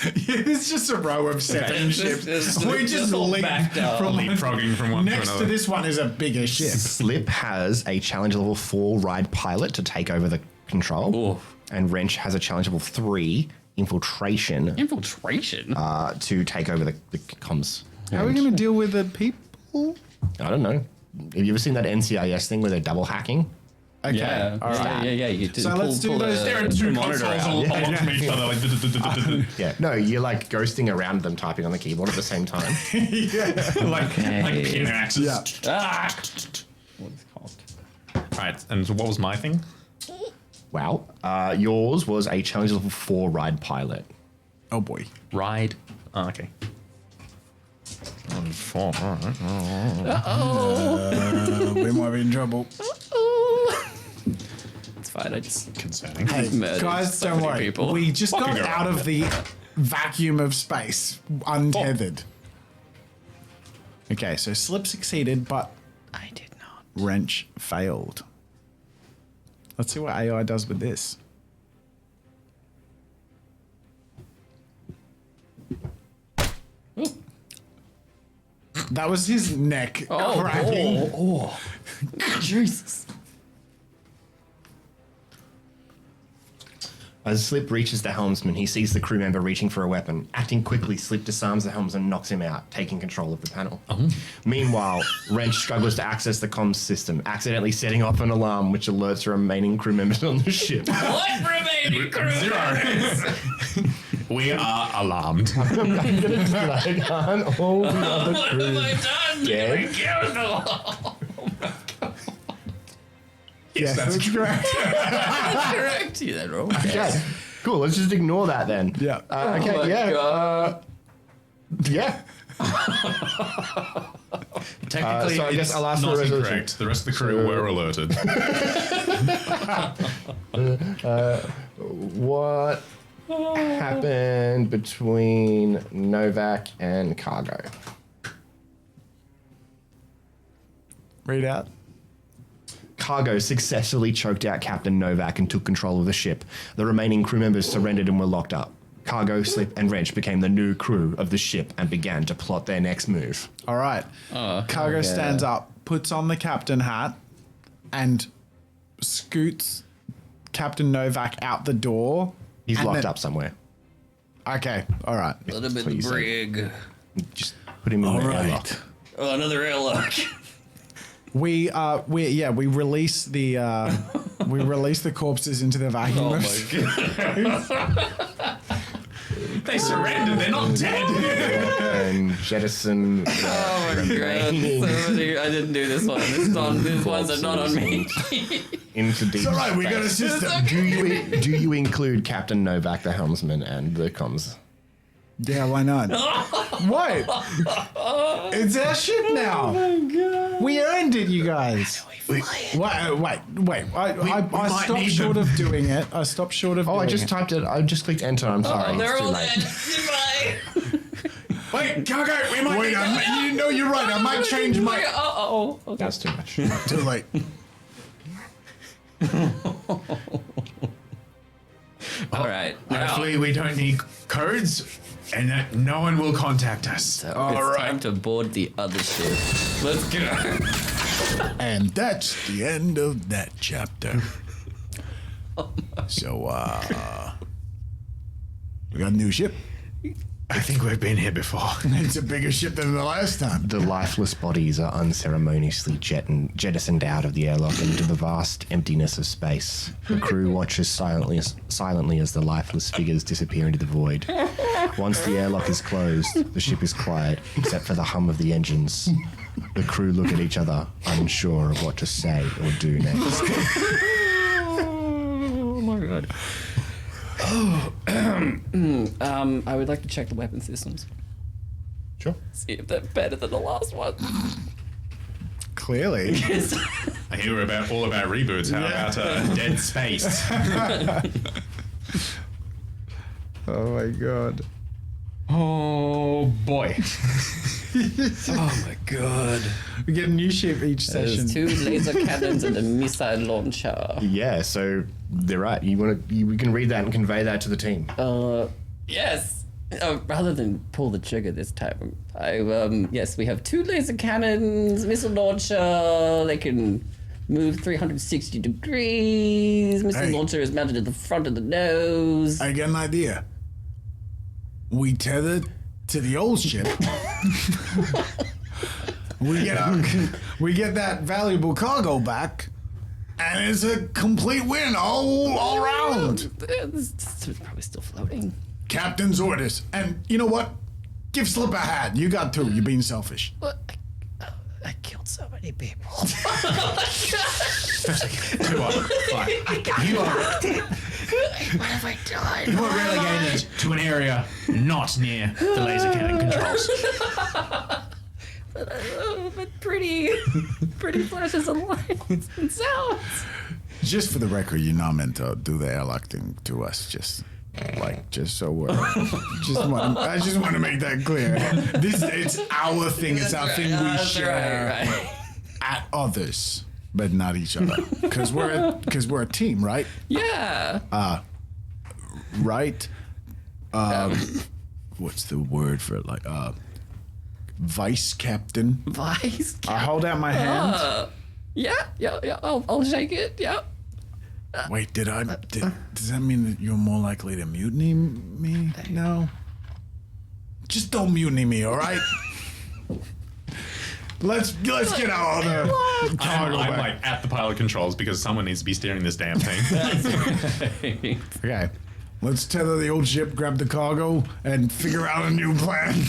It's just a row of 7 ships. We just all leap backed up. from Leapfrogging from one to next another. to this one is a bigger ship. Slip has a challenge level 4 ride pilot to take over the control. Oof. And Wrench has a challenge level 3 infiltration Infiltration? to take over the comms. How are we going to deal with the people? I don't know. Have you ever seen that NCIS thing where they're double hacking? Okay. yeah. All right. Yeah. You did So let's do those. There are two monitor consoles out. all locked from each other. Like, Yeah. No, you're like ghosting around them typing on the keyboard at the same time. like pin axes. Yeah. Ah! What is it called? Right, and so what was my thing? Wow. Yours was a challenge level 4 ride pilot. Oh boy. Ride. Oh, okay. Four. We might be in trouble. It's fine. I just Concerning. Hey, murdered guys, so don't many worry. people. We just got Fucking out of the vacuum of space, untethered. Okay, so Slip succeeded, but I did not. Wrench failed. Let's see what AI does with this. That was his neck cracking. Jesus. As Slip reaches the helmsman, he sees the crew member reaching for a weapon. Acting quickly, Slip disarms the helmsman and knocks him out, taking control of the panel. Meanwhile, Wrench struggles to access the comms system, accidentally setting off an alarm which alerts the remaining crew members on the ship. What remaining crew? We are alarmed. I'm gonna flag on all the other What crew. have I done? Dead. You killed them all. Yes, that's correct. Correct. You then wrong. Okay, cool. Let's just ignore that then. Yeah. Okay. my Yeah. Yeah. Technically, so I guess I'll ask for a not resolution. incorrect. The rest of the crew were alerted. What happened between Novak and Cargo? Read out. Cargo successfully choked out Captain Novak and took control of the ship. The remaining crew members surrendered and were locked up. Cargo, Slip, and Wrench became the new crew of the ship and began to plot their next move. All right. Cargo stands up, puts on the captain hat, and scoots Captain Novak out the door. He's And locked then- up somewhere. Okay. All right. Let him in the Please, brig. Just put him in the airlock. Oh, another airlock. We release the corpses into the vacuum. Oh of my god. They surrendered. They're not dead. and jettison. Oh my god! I didn't do this one. These ones are not on me. Into deep. It's all right. We got a space. system. Do you include Captain Novak, the helmsman, and the comms? Yeah, why not? What? It's our ship now. Oh my god. We earned it, you guys. Wait. I stopped short of doing it. I stopped short of Oh, doing I just it. typed it. I just clicked enter. I'm sorry. They're it's too all late. dead. Goodbye. Wait, Cargo, we might Wait, you know you're right. I might change my. Okay. That's too much. Too late. All right. Hopefully we don't need codes and that no one will contact us. So it's time to board the other ship. Let's go. And that's the end of that chapter. So, we got a new ship. I think we've been here before. It's a bigger ship than the last time. The lifeless bodies are unceremoniously jettisoned out of the airlock into the vast emptiness of space. The crew watches silently as the lifeless figures disappear into the void. Once the airlock is closed, the ship is quiet, except for the hum of the engines. The crew look at each other, unsure of what to say or do next. Oh my god. I would like to check the weapon systems. Sure. See if they're better than the last one. Clearly. I hear all about reboots. How about Dead Space? Oh my god. Oh boy. Oh my god. We get a new ship each session. There's 2 laser cannons and a missile launcher. Yeah, so they're right. We can read that and convey that to the team. Yes. Rather than pull the trigger this time, yes, we have 2 laser cannons, missile launcher. They can move 360 degrees. Missile launcher is mounted at the front of the nose. I get an idea. We tether to the old ship. we get that valuable cargo back, and it's a complete win all around. It's probably still floating. Captain's orders. And you know what? Give Slip a hat. You got 2. You're being selfish. I killed so many people. You are What have I done? You are relegated to an area not near the laser cannon controls. But pretty flashes of lights and sounds. Just for the record, you're not meant to do the airlock thing to us. Just so we're. I just want to make that clear. It's our thing. It's our thing we share at others, but not each other. Because we're a team, right? Yeah. Right. What's the word for it? Vice captain. Vice. I hold out my hand. Yeah. I'll shake it. Yeah. Wait, does that mean that you're more likely to mutiny me? No. Just don't mutiny me, all right? Let's get our other cargo I'm back. like at the pilot controls because someone needs to be steering this damn thing. Okay. Let's tether the old ship, grab the cargo, and figure out a new plan.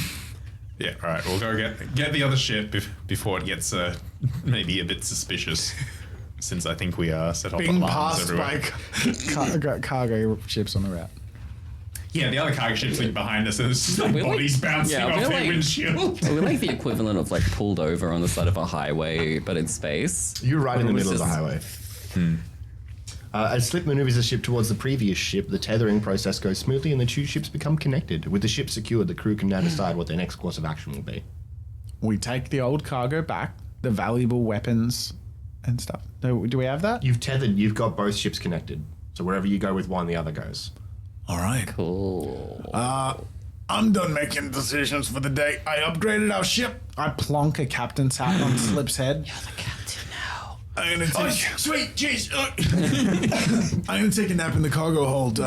Yeah, all right. We'll go get the other ship before it gets maybe a bit suspicious. Since I think we set off Being alarms passed everywhere. by cargo ships on the route. Yeah, the other cargo ships like behind us, and it's just like We're bodies bouncing off their windshield. We're like the equivalent of like pulled over on the side of a highway, but in space. You're right in the middle of the Just- highway. As Slip maneuvers the ship towards the previous ship, the tethering process goes smoothly and the 2 ships become connected. With the ship secured, the crew can now decide what their next course of action will be. We take the old cargo back, the valuable weapons and stuff. No, do we have that? You've got both ships connected. So wherever you go with one, the other goes. All right. Cool. I'm done making decisions for the day. I upgraded our ship. I plonk a captain's hat on Slip's head. You're the captain now. I'm gonna take. Sweet, jeez. I'm gonna take a nap in the cargo hold.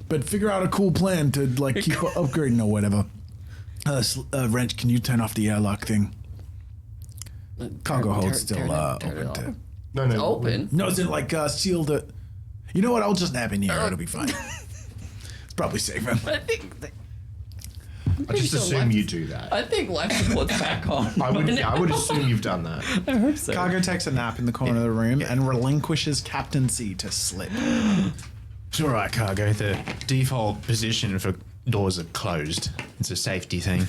But figure out a cool plan to keep upgrading or whatever. Wrench, can you turn off the airlock thing? Cargo hold's still open to. No. It's open. No, is it sealed? You know what? I'll just nap in here. It'll be fine. It's probably safer. I think I just assume you do that. I think life support's back on. I would assume you've done that. I hope so. Cargo takes a nap in the corner of the room and relinquishes captaincy to Slip. It's all right, Cargo. The default position for doors are closed. It's a safety thing.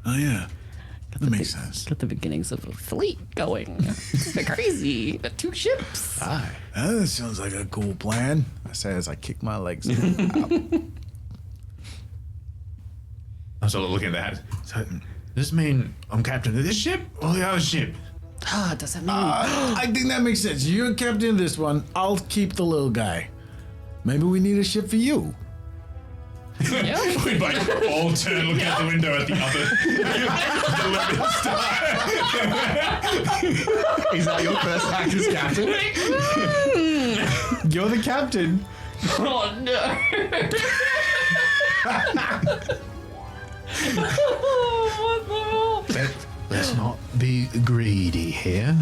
Oh yeah, that makes sense. Got the beginnings of a fleet going. This is crazy. The 2 ships. That sounds like a cool plan. I say as I kick my legs up. I was looking at that. So, does this mean I'm captain of this ship or the other ship? Does that mean? I think that makes sense. You're captain of this one. I'll keep the little guy. Maybe we need a ship for you. Yeah. We like all turn, look out the window at the other. Is that your first act as captain? You're the captain. Oh no. What the hell? Let's not be greedy here.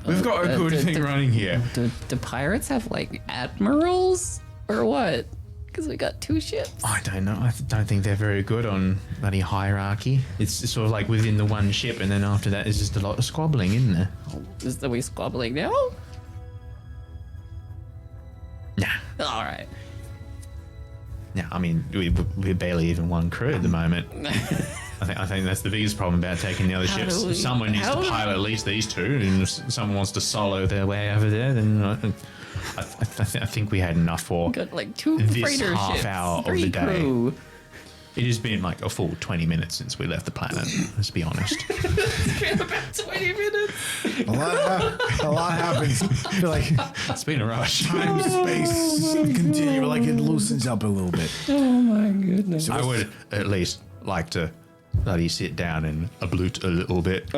We've got a good thing running here. Do pirates have like admirals or what? Because we got 2 ships. I don't know. I don't think they're very good on bloody hierarchy. It's sort of like within the one ship, and then after that, there's just a lot of squabbling, isn't there? Are we squabbling now? Nah. All right. Yeah, I mean, we're barely even one crew at the moment. I think that's the biggest problem about taking the other ships. Someone needs to pilot at least these 2, and if someone wants to solo their way over there, then I think we had enough for Got like 2 this freighter half ships, hour of 3 the day. crew. It has been like a full 20 minutes since we left the planet, let's be honest. It's been about 20 minutes. A lot happens. I feel like It's been a rush. time, space, continue. Like it loosens up a little bit. Oh my goodness. I would at least like to bloody sit down and abloot a little bit.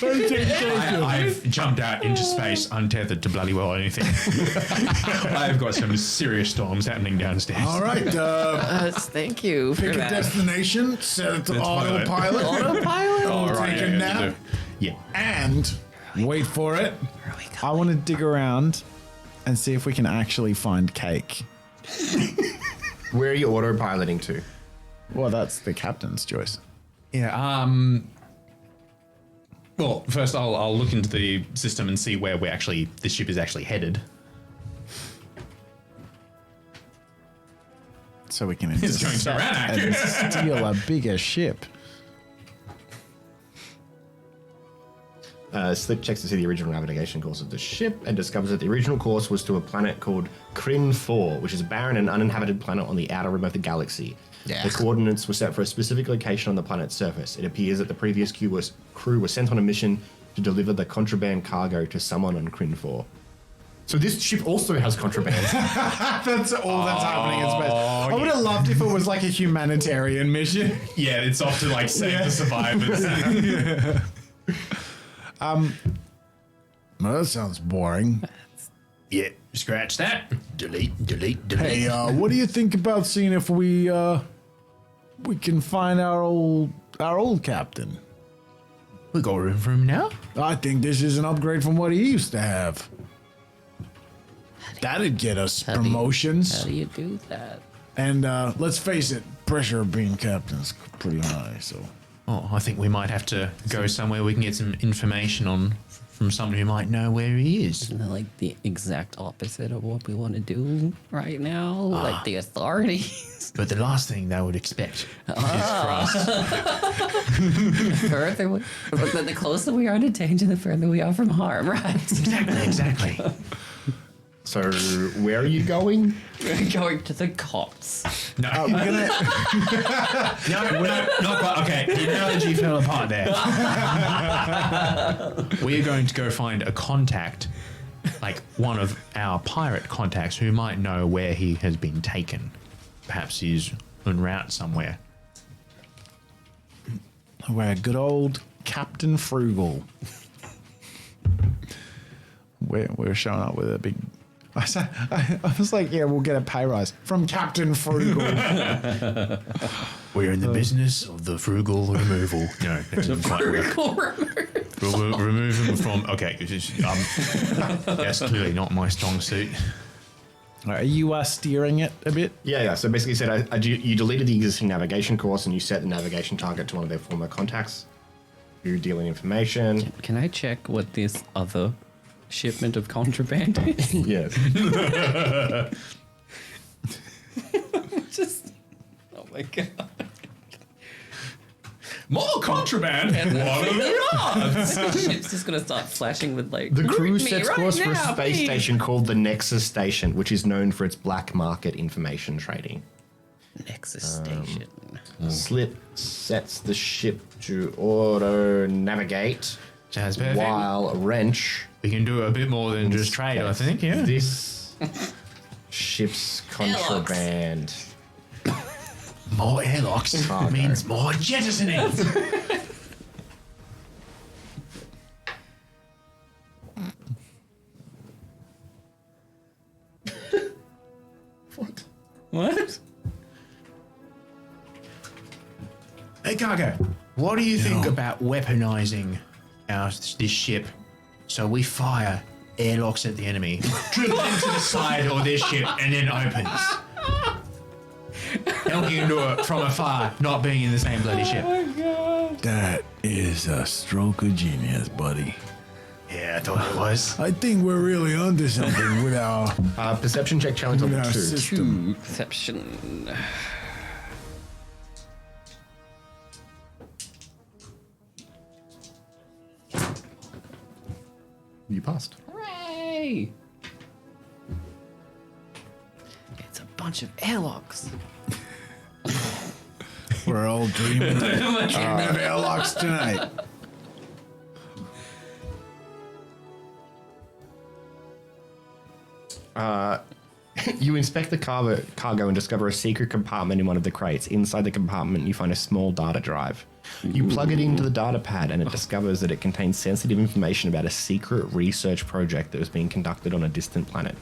I've jumped out into space untethered to bloody well anything. I've got some serious storms happening downstairs. All right, Thank you for pick a that. destination, set it to That's autopilot, Autopilot? All take right, a nap, yeah. and wait for it. I want to dig around and see if we can actually find cake. Where are you autopiloting to? Well, that's the captain's choice. Yeah. Well, first I'll look into the system and see where this ship is actually headed. So we can It's going to Ranak. and steal a bigger ship. Slip checks to see the original navigation course of the ship and discovers that the original course was to a planet called Kryn 4, which is a barren and uninhabited planet on the outer rim of the galaxy. The coordinates were set for a specific location on the planet's surface. It appears that the previous crew was sent on a mission to deliver the contraband cargo to someone on Kryn 4. So this ship also has contraband. That's all that's happening in space. I would have loved if it was like a humanitarian mission. Yeah, it's off to like save the survivors. Well, that sounds boring. Yeah, scratch that. Delete. Hey, what do you think about seeing if we can find our old captain? We got room for him now? I think this is an upgrade from what he used to have. That'd get us How do promotions. you do that? And let's face it, pressure of being captain's pretty high. So Oh, I think we might have to go somewhere we can get some information from someone who might know where he is. Isn't that like the exact opposite of what we want to do right now? Like the authorities. But the last thing they would expect is for us. The closer we are to danger, the further we are from harm, right? Exactly. So where are you going? We're going to the cops. No, no, not quite. Okay, the analogy fell apart there. We are going to go find a contact, like one of our pirate contacts who might know where he has been taken. Perhaps he's en route somewhere. We're good old Captain Frugal. We're showing up with a big... I was like, yeah, we'll get a pay rise from Captain Frugal. We're in the business of the frugal removal. No, that doesn't quite work. We'll remove him from... Okay, that's clearly not my strong suit. Are you steering it a bit? Yeah. So basically, you said you deleted the existing navigation course and you set the navigation target to one of their former contacts. You deal in information. Can I check what this other shipment of contraband is? Yes. Just, oh my god. More contraband. What are the odds? The ship's just gonna start flashing with like. The crew "Route me sets right course for a now, space please." station called the Nexus Station, which is known for its black market information trading. Nexus station. Slip sets the ship to auto navigate, Sounds perfect. while Wrench We can do a bit more than just trade, I think, yeah. this ship's contraband. More airlocks Cargo. means more jettisoning. What? Hey, Cargo, what do you think about weaponizing this ship so we fire airlocks at the enemy, drill them to the side of this ship, and then opens? Elking into it from afar, not being in the same bloody ship. That is a stroke of genius, buddy. Yeah, I thought it was. I think we're really onto something with our Perception check challenge with level our 2. system. Perception. You passed. Hooray! It's a bunch of airlocks. We're all dreaming of airlocks tonight. You inspect the cargo and discover a secret compartment in one of the crates. Inside the compartment, you find a small data drive. You plug it into the data pad and it discovers that it contains sensitive information about a secret research project that was being conducted on a distant planet.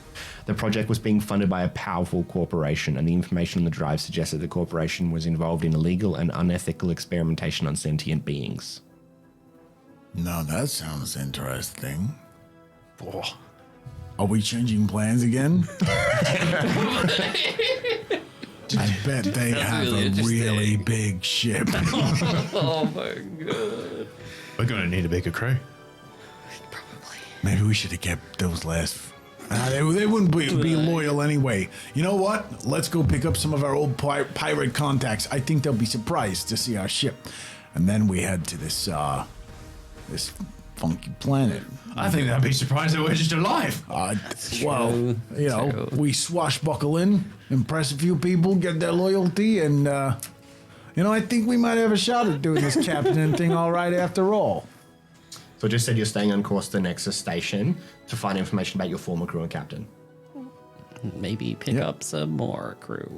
The project was being funded by a powerful corporation, and the information on the drive suggested the corporation was involved in illegal and unethical experimentation on sentient beings. Now that sounds interesting. Are we changing plans again? I bet they have really a really interesting. big ship. Oh my god. We're going to need a bigger crew. Probably. Maybe we should have kept those last. They wouldn't be loyal anyway. You know what? Let's go pick up some of our old pirate contacts. I think they'll be surprised to see our ship. And then we head to this funky planet. I think they'll be surprised that we're just alive. Well, you know, True. we swashbuckle in, impress a few people, get their loyalty, and, I think we might have a shot at doing this captain thing all right after all. So I just said you're staying on course to the Nexus Station to find information about your former crew and captain. Maybe pick up some more crew.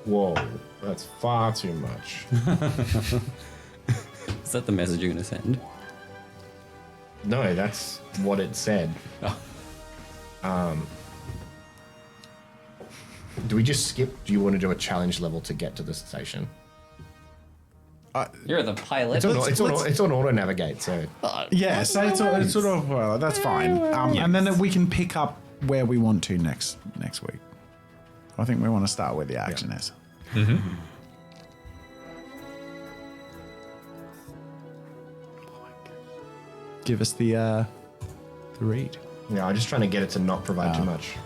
Whoa, that's far too much. Is that the message you're gonna send? No, that's what it said. Do we just skip? Do you want to do a challenge level to get to the station? You're the pilot. It's on auto navigate, so Yeah, so it's sort of, well, that's fine. And then we can pick up where we want to next week. I think we want to start where the action is. Give us the read. yeah, I'm just trying to get it to not provide too much.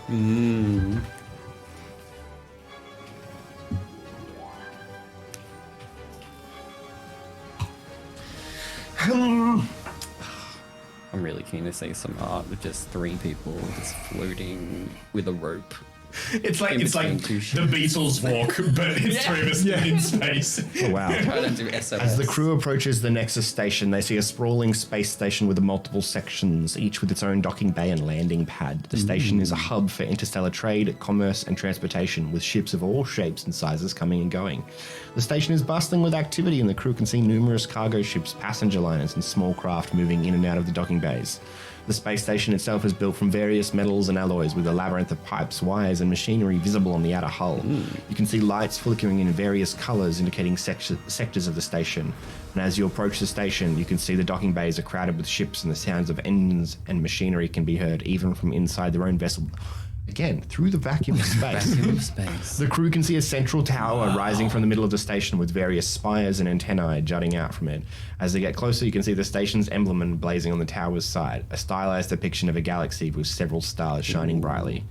I'm really keen to see some art with just 3 people just floating with a rope. It's like In the between two ships. Beatles walk, but it's 3 of us in space. Oh, wow. Trying to do SOS. As the crew approaches the Nexus Station, they see a sprawling space station with multiple sections, each with its own docking bay and landing pad. The station is a hub for interstellar trade, commerce, and transportation, with ships of all shapes and sizes coming and going. The station is bustling with activity, and the crew can see numerous cargo ships, passenger liners, and small craft moving in and out of the docking bays. The space station itself is built from various metals and alloys with a labyrinth of pipes, wires, and machinery visible on the outer hull. You can see lights flickering in various colours indicating sectors of the station. And as you approach the station, you can see the docking bays are crowded with ships, and the sounds of engines and machinery can be heard even from inside their own vessel. Again, through the vacuum of space. Vacuum of space. The crew can see a central tower rising from the middle of the station with various spires and antennae jutting out from it. As they get closer, you can see the station's emblem blazing on the tower's side, a stylized depiction of a galaxy with several stars shining brightly.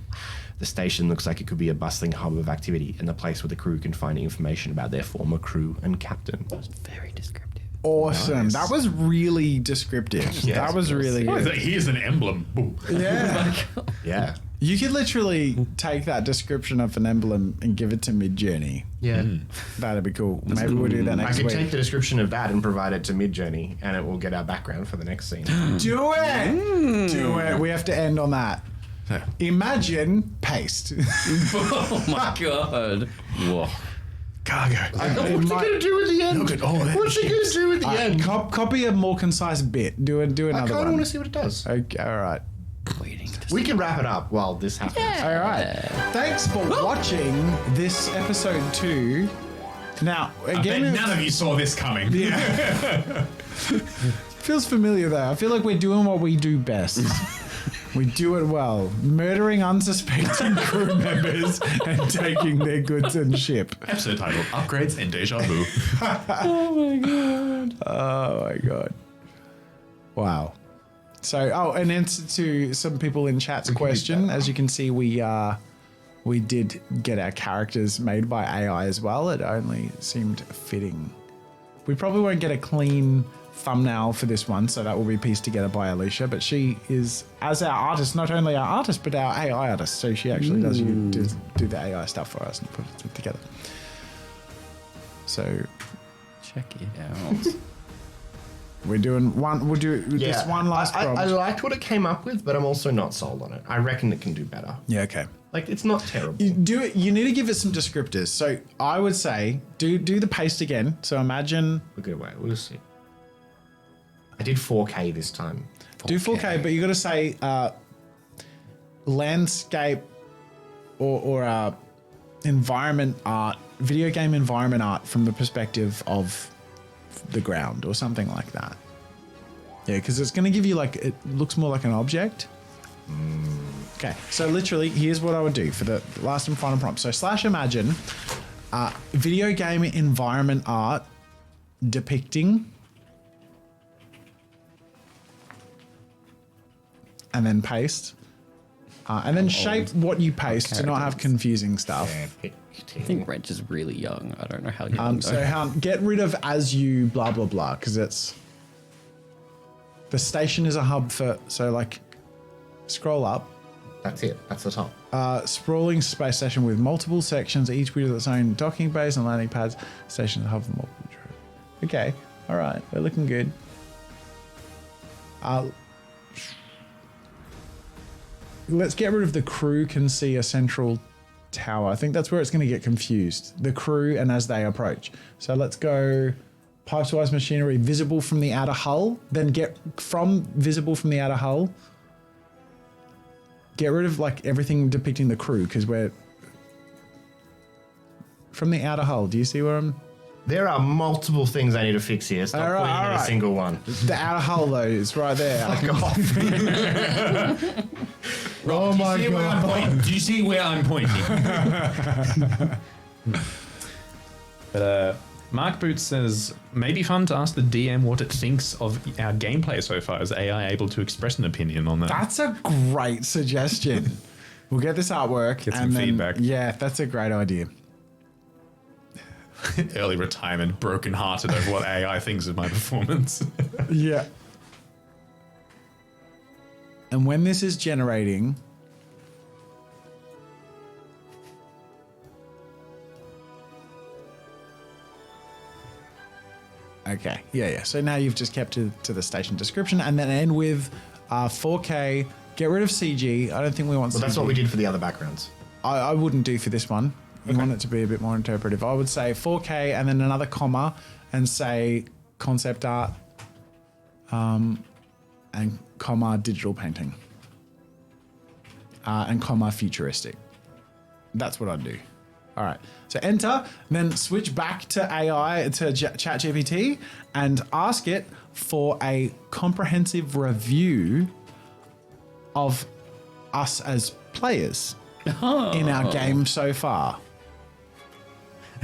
The station looks like it could be a bustling hub of activity and the place where the crew can find information about their former crew and captain. Very descriptive. Awesome. That was really descriptive. That was really good. Here's an emblem. Boom. Yeah. Yeah. You could literally take that description of an emblem and give it to Midjourney. Yeah. That'd be cool. Maybe we'll do that I next could week. take the description of that and provide it to Midjourney, and it will get our background for the next scene. Do it! Do it. We have to end on that. Imagine paste. Oh my god. Whoa. Cargo. What's he going to do at the end? What's he going to do at the end? Copy a more concise bit. Do I another kind of one. want to see what it does. Okay, all right. Waiting to We can wrap it up while this happens. All right. Thanks for watching this episode 2. Now, again, None of you saw this coming. feels familiar though. I feel like we're doing what we do best. We do it well, murdering unsuspecting crew members and taking their goods and ship. Episode title: Upgrades and Deja Vu. Oh my god! Wow. So, an answer to some people in chat's question. As you can see, we did get our characters made by AI as well. It only seemed fitting. We probably won't get a clean thumbnail for this one, so that will be pieced together by Alicia. But she is, as our artist, not only our artist but our AI artist. So she actually does do the AI stuff for us and put it together. So check it out. we're doing one. We'll do this one last prompt. I liked what it came up with, but I'm also not sold on it. I reckon it can do better. Yeah. Okay. Like, it's not terrible. You do it. You need to give it some descriptors. So I would say do the paste again. So imagine We'll get away. We'll see. I did 4K this time. do 4K, but you got to say landscape or environment art, video game environment art from the perspective of the ground or something like that. Yeah, because it's going to give you it looks more like an object. Okay, so literally, here's what I would do for the last and final prompt. So /imagine video game environment art depicting, and then paste, and then shape what you paste to not have confusing stuff. I think Reg is really young. I don't know how young. So get rid of as you blah blah blah, because it's the station is a hub for, so like scroll up. That's it. That's the top. Sprawling space station with multiple sections, each with its own docking bays and landing pads. Station hub for multiple. Okay, all right, we're looking good. Let's get rid of the crew can see a central tower. I think that's where it's going to get confused. The crew and as they approach. So let's go pipes-wise machinery visible from the outer hull. Then get from visible from the outer hull. Get rid of everything depicting the crew because we're from the outer hull. Do you see where I'm? There are multiple things I need to fix here. Stop All right, pointing all at a right. single one. The outer hull though is right there. Oh my god! Do you see where I'm pointing? But Mark Boots says, maybe fun to ask the DM what it thinks of our gameplay so far. Is AI able to express an opinion on that? That's a great suggestion. We'll get this artwork. Get some and then, feedback. Yeah, that's a great idea. Early retirement, broken-hearted over what AI thinks of my performance. Yeah. And when this is generating, okay, yeah. So now you've just kept to the station description, and then end with 4K. Get rid of CG. I don't think we want. Well, CG. that's what we did for the other backgrounds. I wouldn't do for this one. You want it to be a bit more interpretive. I would say 4K and then another comma and say concept art and comma digital painting and comma futuristic. That's what I'd do. All right. So enter, then switch back to AI, to ChatGPT and ask it for a comprehensive review of us as players. in our game so far.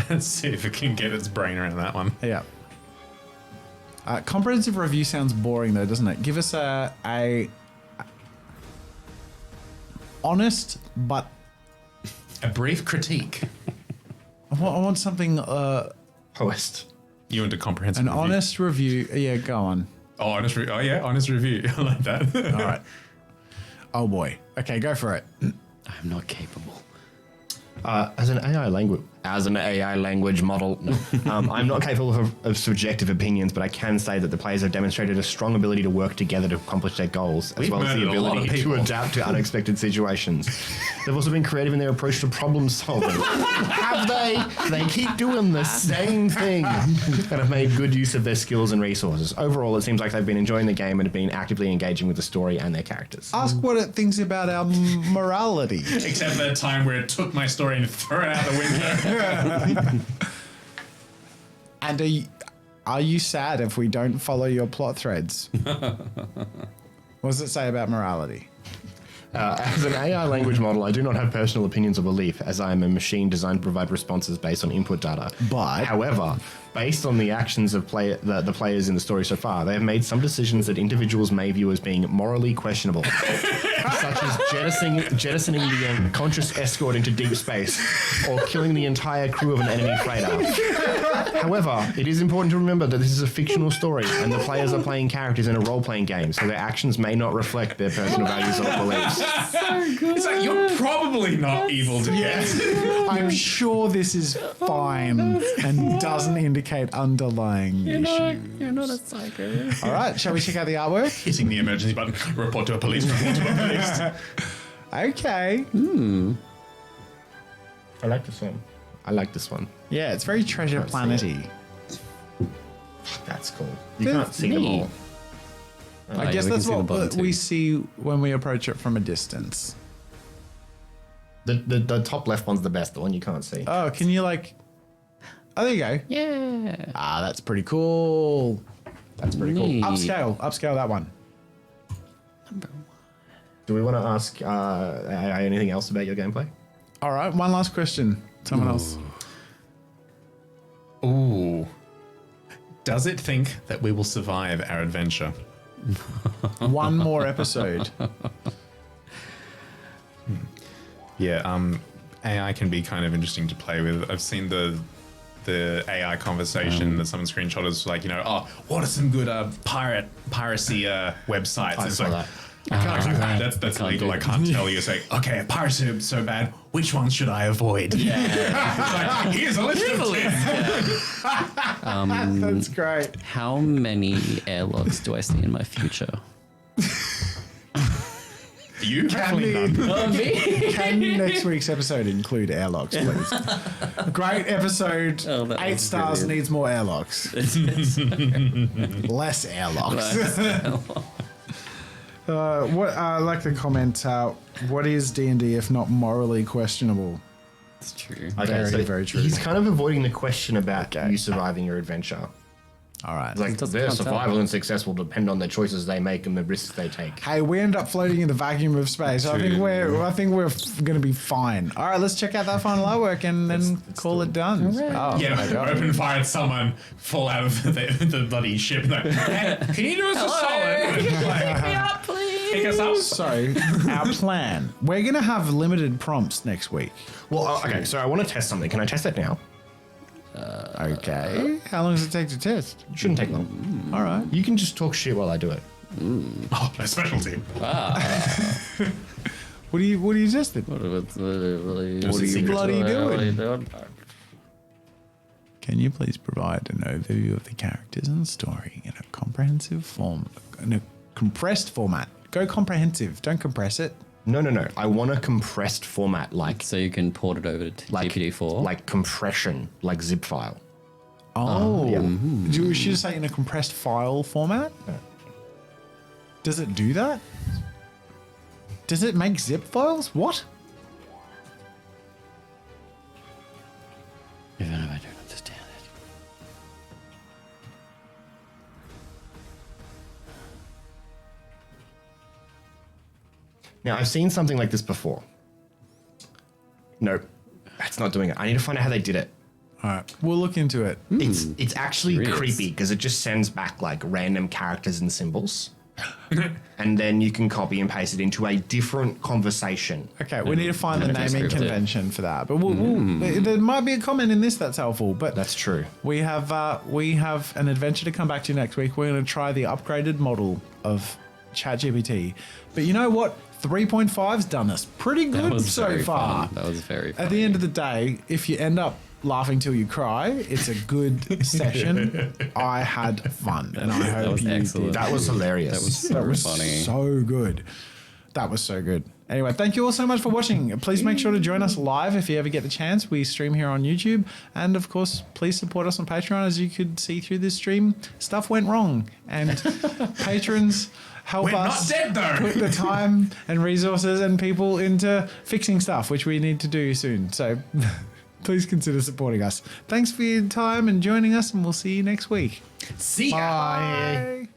Let's see if it can get its brain around that one. Yeah. Comprehensive review sounds boring though, doesn't it? Give us a honest but A brief critique. I want something Host. You want a comprehensive an review? honest review. Yeah, go on. Oh, honest review. Oh, yeah, honest review. I like that. All right. Oh boy. Okay, go for it. I'm not capable. As an AI language model, no. I'm not capable of subjective opinions, but I can say that the players have demonstrated a strong ability to work together to accomplish their goals, as We've well as the murdered a lot of ability to people. adapt to unexpected situations. They've also been creative in their approach to problem solving. Have they? They keep doing the same thing and have made good use of their skills and resources. Overall, it seems like they've been enjoying the game and have been actively engaging with the story and their characters. Ask what it thinks about our morality. Except for that time where it took my story and threw it out the window. And are you sad if we don't follow your plot threads? What does it say about morality? As an AI language model, I do not have personal opinions or belief, as I am a machine designed to provide responses based on input data. But- however, based on the actions of the players in the story so far, they have made some decisions that individuals may view as being morally questionable, such as jettisoning the unconscious escort into deep space or killing the entire crew of an enemy freighter. However, it is important to remember that this is a fictional story, and the players are playing characters in a role-playing game, so their actions may not reflect their personal values or beliefs. It's like, you're probably not evil to get. I'm sure this is fine and doesn't indicate underlying issues. You're not a psycho. All right, shall we check out the artwork? Hitting the emergency button. Report to a police. Report to a police. Okay. I like this one. I like this one. Yeah, it's very Treasure Can't see Planet-y. That's cool. You can't see them all. I yeah, guess we can that's see the what bottom we too. see when we approach it from a distance. The top left one's the best, the one you can't see. Oh, can you like... Oh, there you go. Yeah. Ah, that's pretty cool. That's pretty cool. Neat. Upscale that one. Do we want to ask AI anything else about your gameplay? All right, one last question. Someone else. Ooh. Does it think that we will survive our adventure? One more episode. Yeah, AI can be kind of interesting to play with. I've seen the AI conversation that someone screenshot is like, oh, what are some good piracy websites? I It's saw like, that. I can't do that. That's illegal. I can't tell you. It's like, okay, piracy is so bad. Which ones should I avoid? Yeah. Like, here's a list of 10. That's great. How many airlocks do I see in my future? You definitely none. Can next week's episode include airlocks, please? Great episode. Oh, that 8 was stars brilliant. needs more airlocks. Less airlocks. What I like to comment. What is D&D if not morally questionable? It's true. Very true. He's kind of avoiding the question about you surviving your adventure. All right. Like their survival and success will depend on the choices they make and the risks they take. Hey, we end up floating in the vacuum of space. I think we're going to be fine. All right, let's check out that final artwork and then call it done. Oh, Yeah, open fire at someone, fall out of the bloody ship. Like, hey, can you do us a solid? Pick me up, please. Pick us up. So, our plan. We're going to have limited prompts next week. Well, okay, so I want to test something. Can I test it now? Okay. How long does it take to test? Shouldn't take long. All right. You can just talk shit while I do it. Oh, my specialty. What do you test it? What are you bloody doing? Can you please provide an overview of the characters and story in a comprehensive form, in a compressed format? Go comprehensive. Don't compress it. No. I want a compressed format, like So you can port it over to GPT-4? like compression, like zip file. Oh. You should say in a compressed file format? Does it do that? Does it make zip files? What? Even if I don't understand it. Now, I've seen something like this before. Nope. That's not doing it. I need to find out how they did it. All right, we'll look into it. It's actually Curious. creepy because it just sends back like random characters and symbols. And then you can copy and paste it into a different conversation. Okay, we need to find the and naming transcript it. convention for that. But there might be a comment in this that's helpful. But That's true. we have an adventure to come back to next week. We're going to try the upgraded model of ChatGPT. But you know what? 3.5's done us pretty That good was so very far. fun. That was very fun. At the end of the day, if you end up laughing till you cry, it's a good session. I had fun, and I hope was you excellent. did. That was hilarious. That was That so was funny. so good. That was so good. Anyway, thank you all so much for watching. Please make sure to join us live if you ever get the chance. We stream here on YouTube. And of course, please support us on Patreon. As you could see through this stream, stuff went wrong. And patrons help We're us not dead, though. put the time and resources and people into fixing stuff, which we need to do soon. So please consider supporting us. Thanks for your time and joining us, and we'll see you next week. See ya. Bye.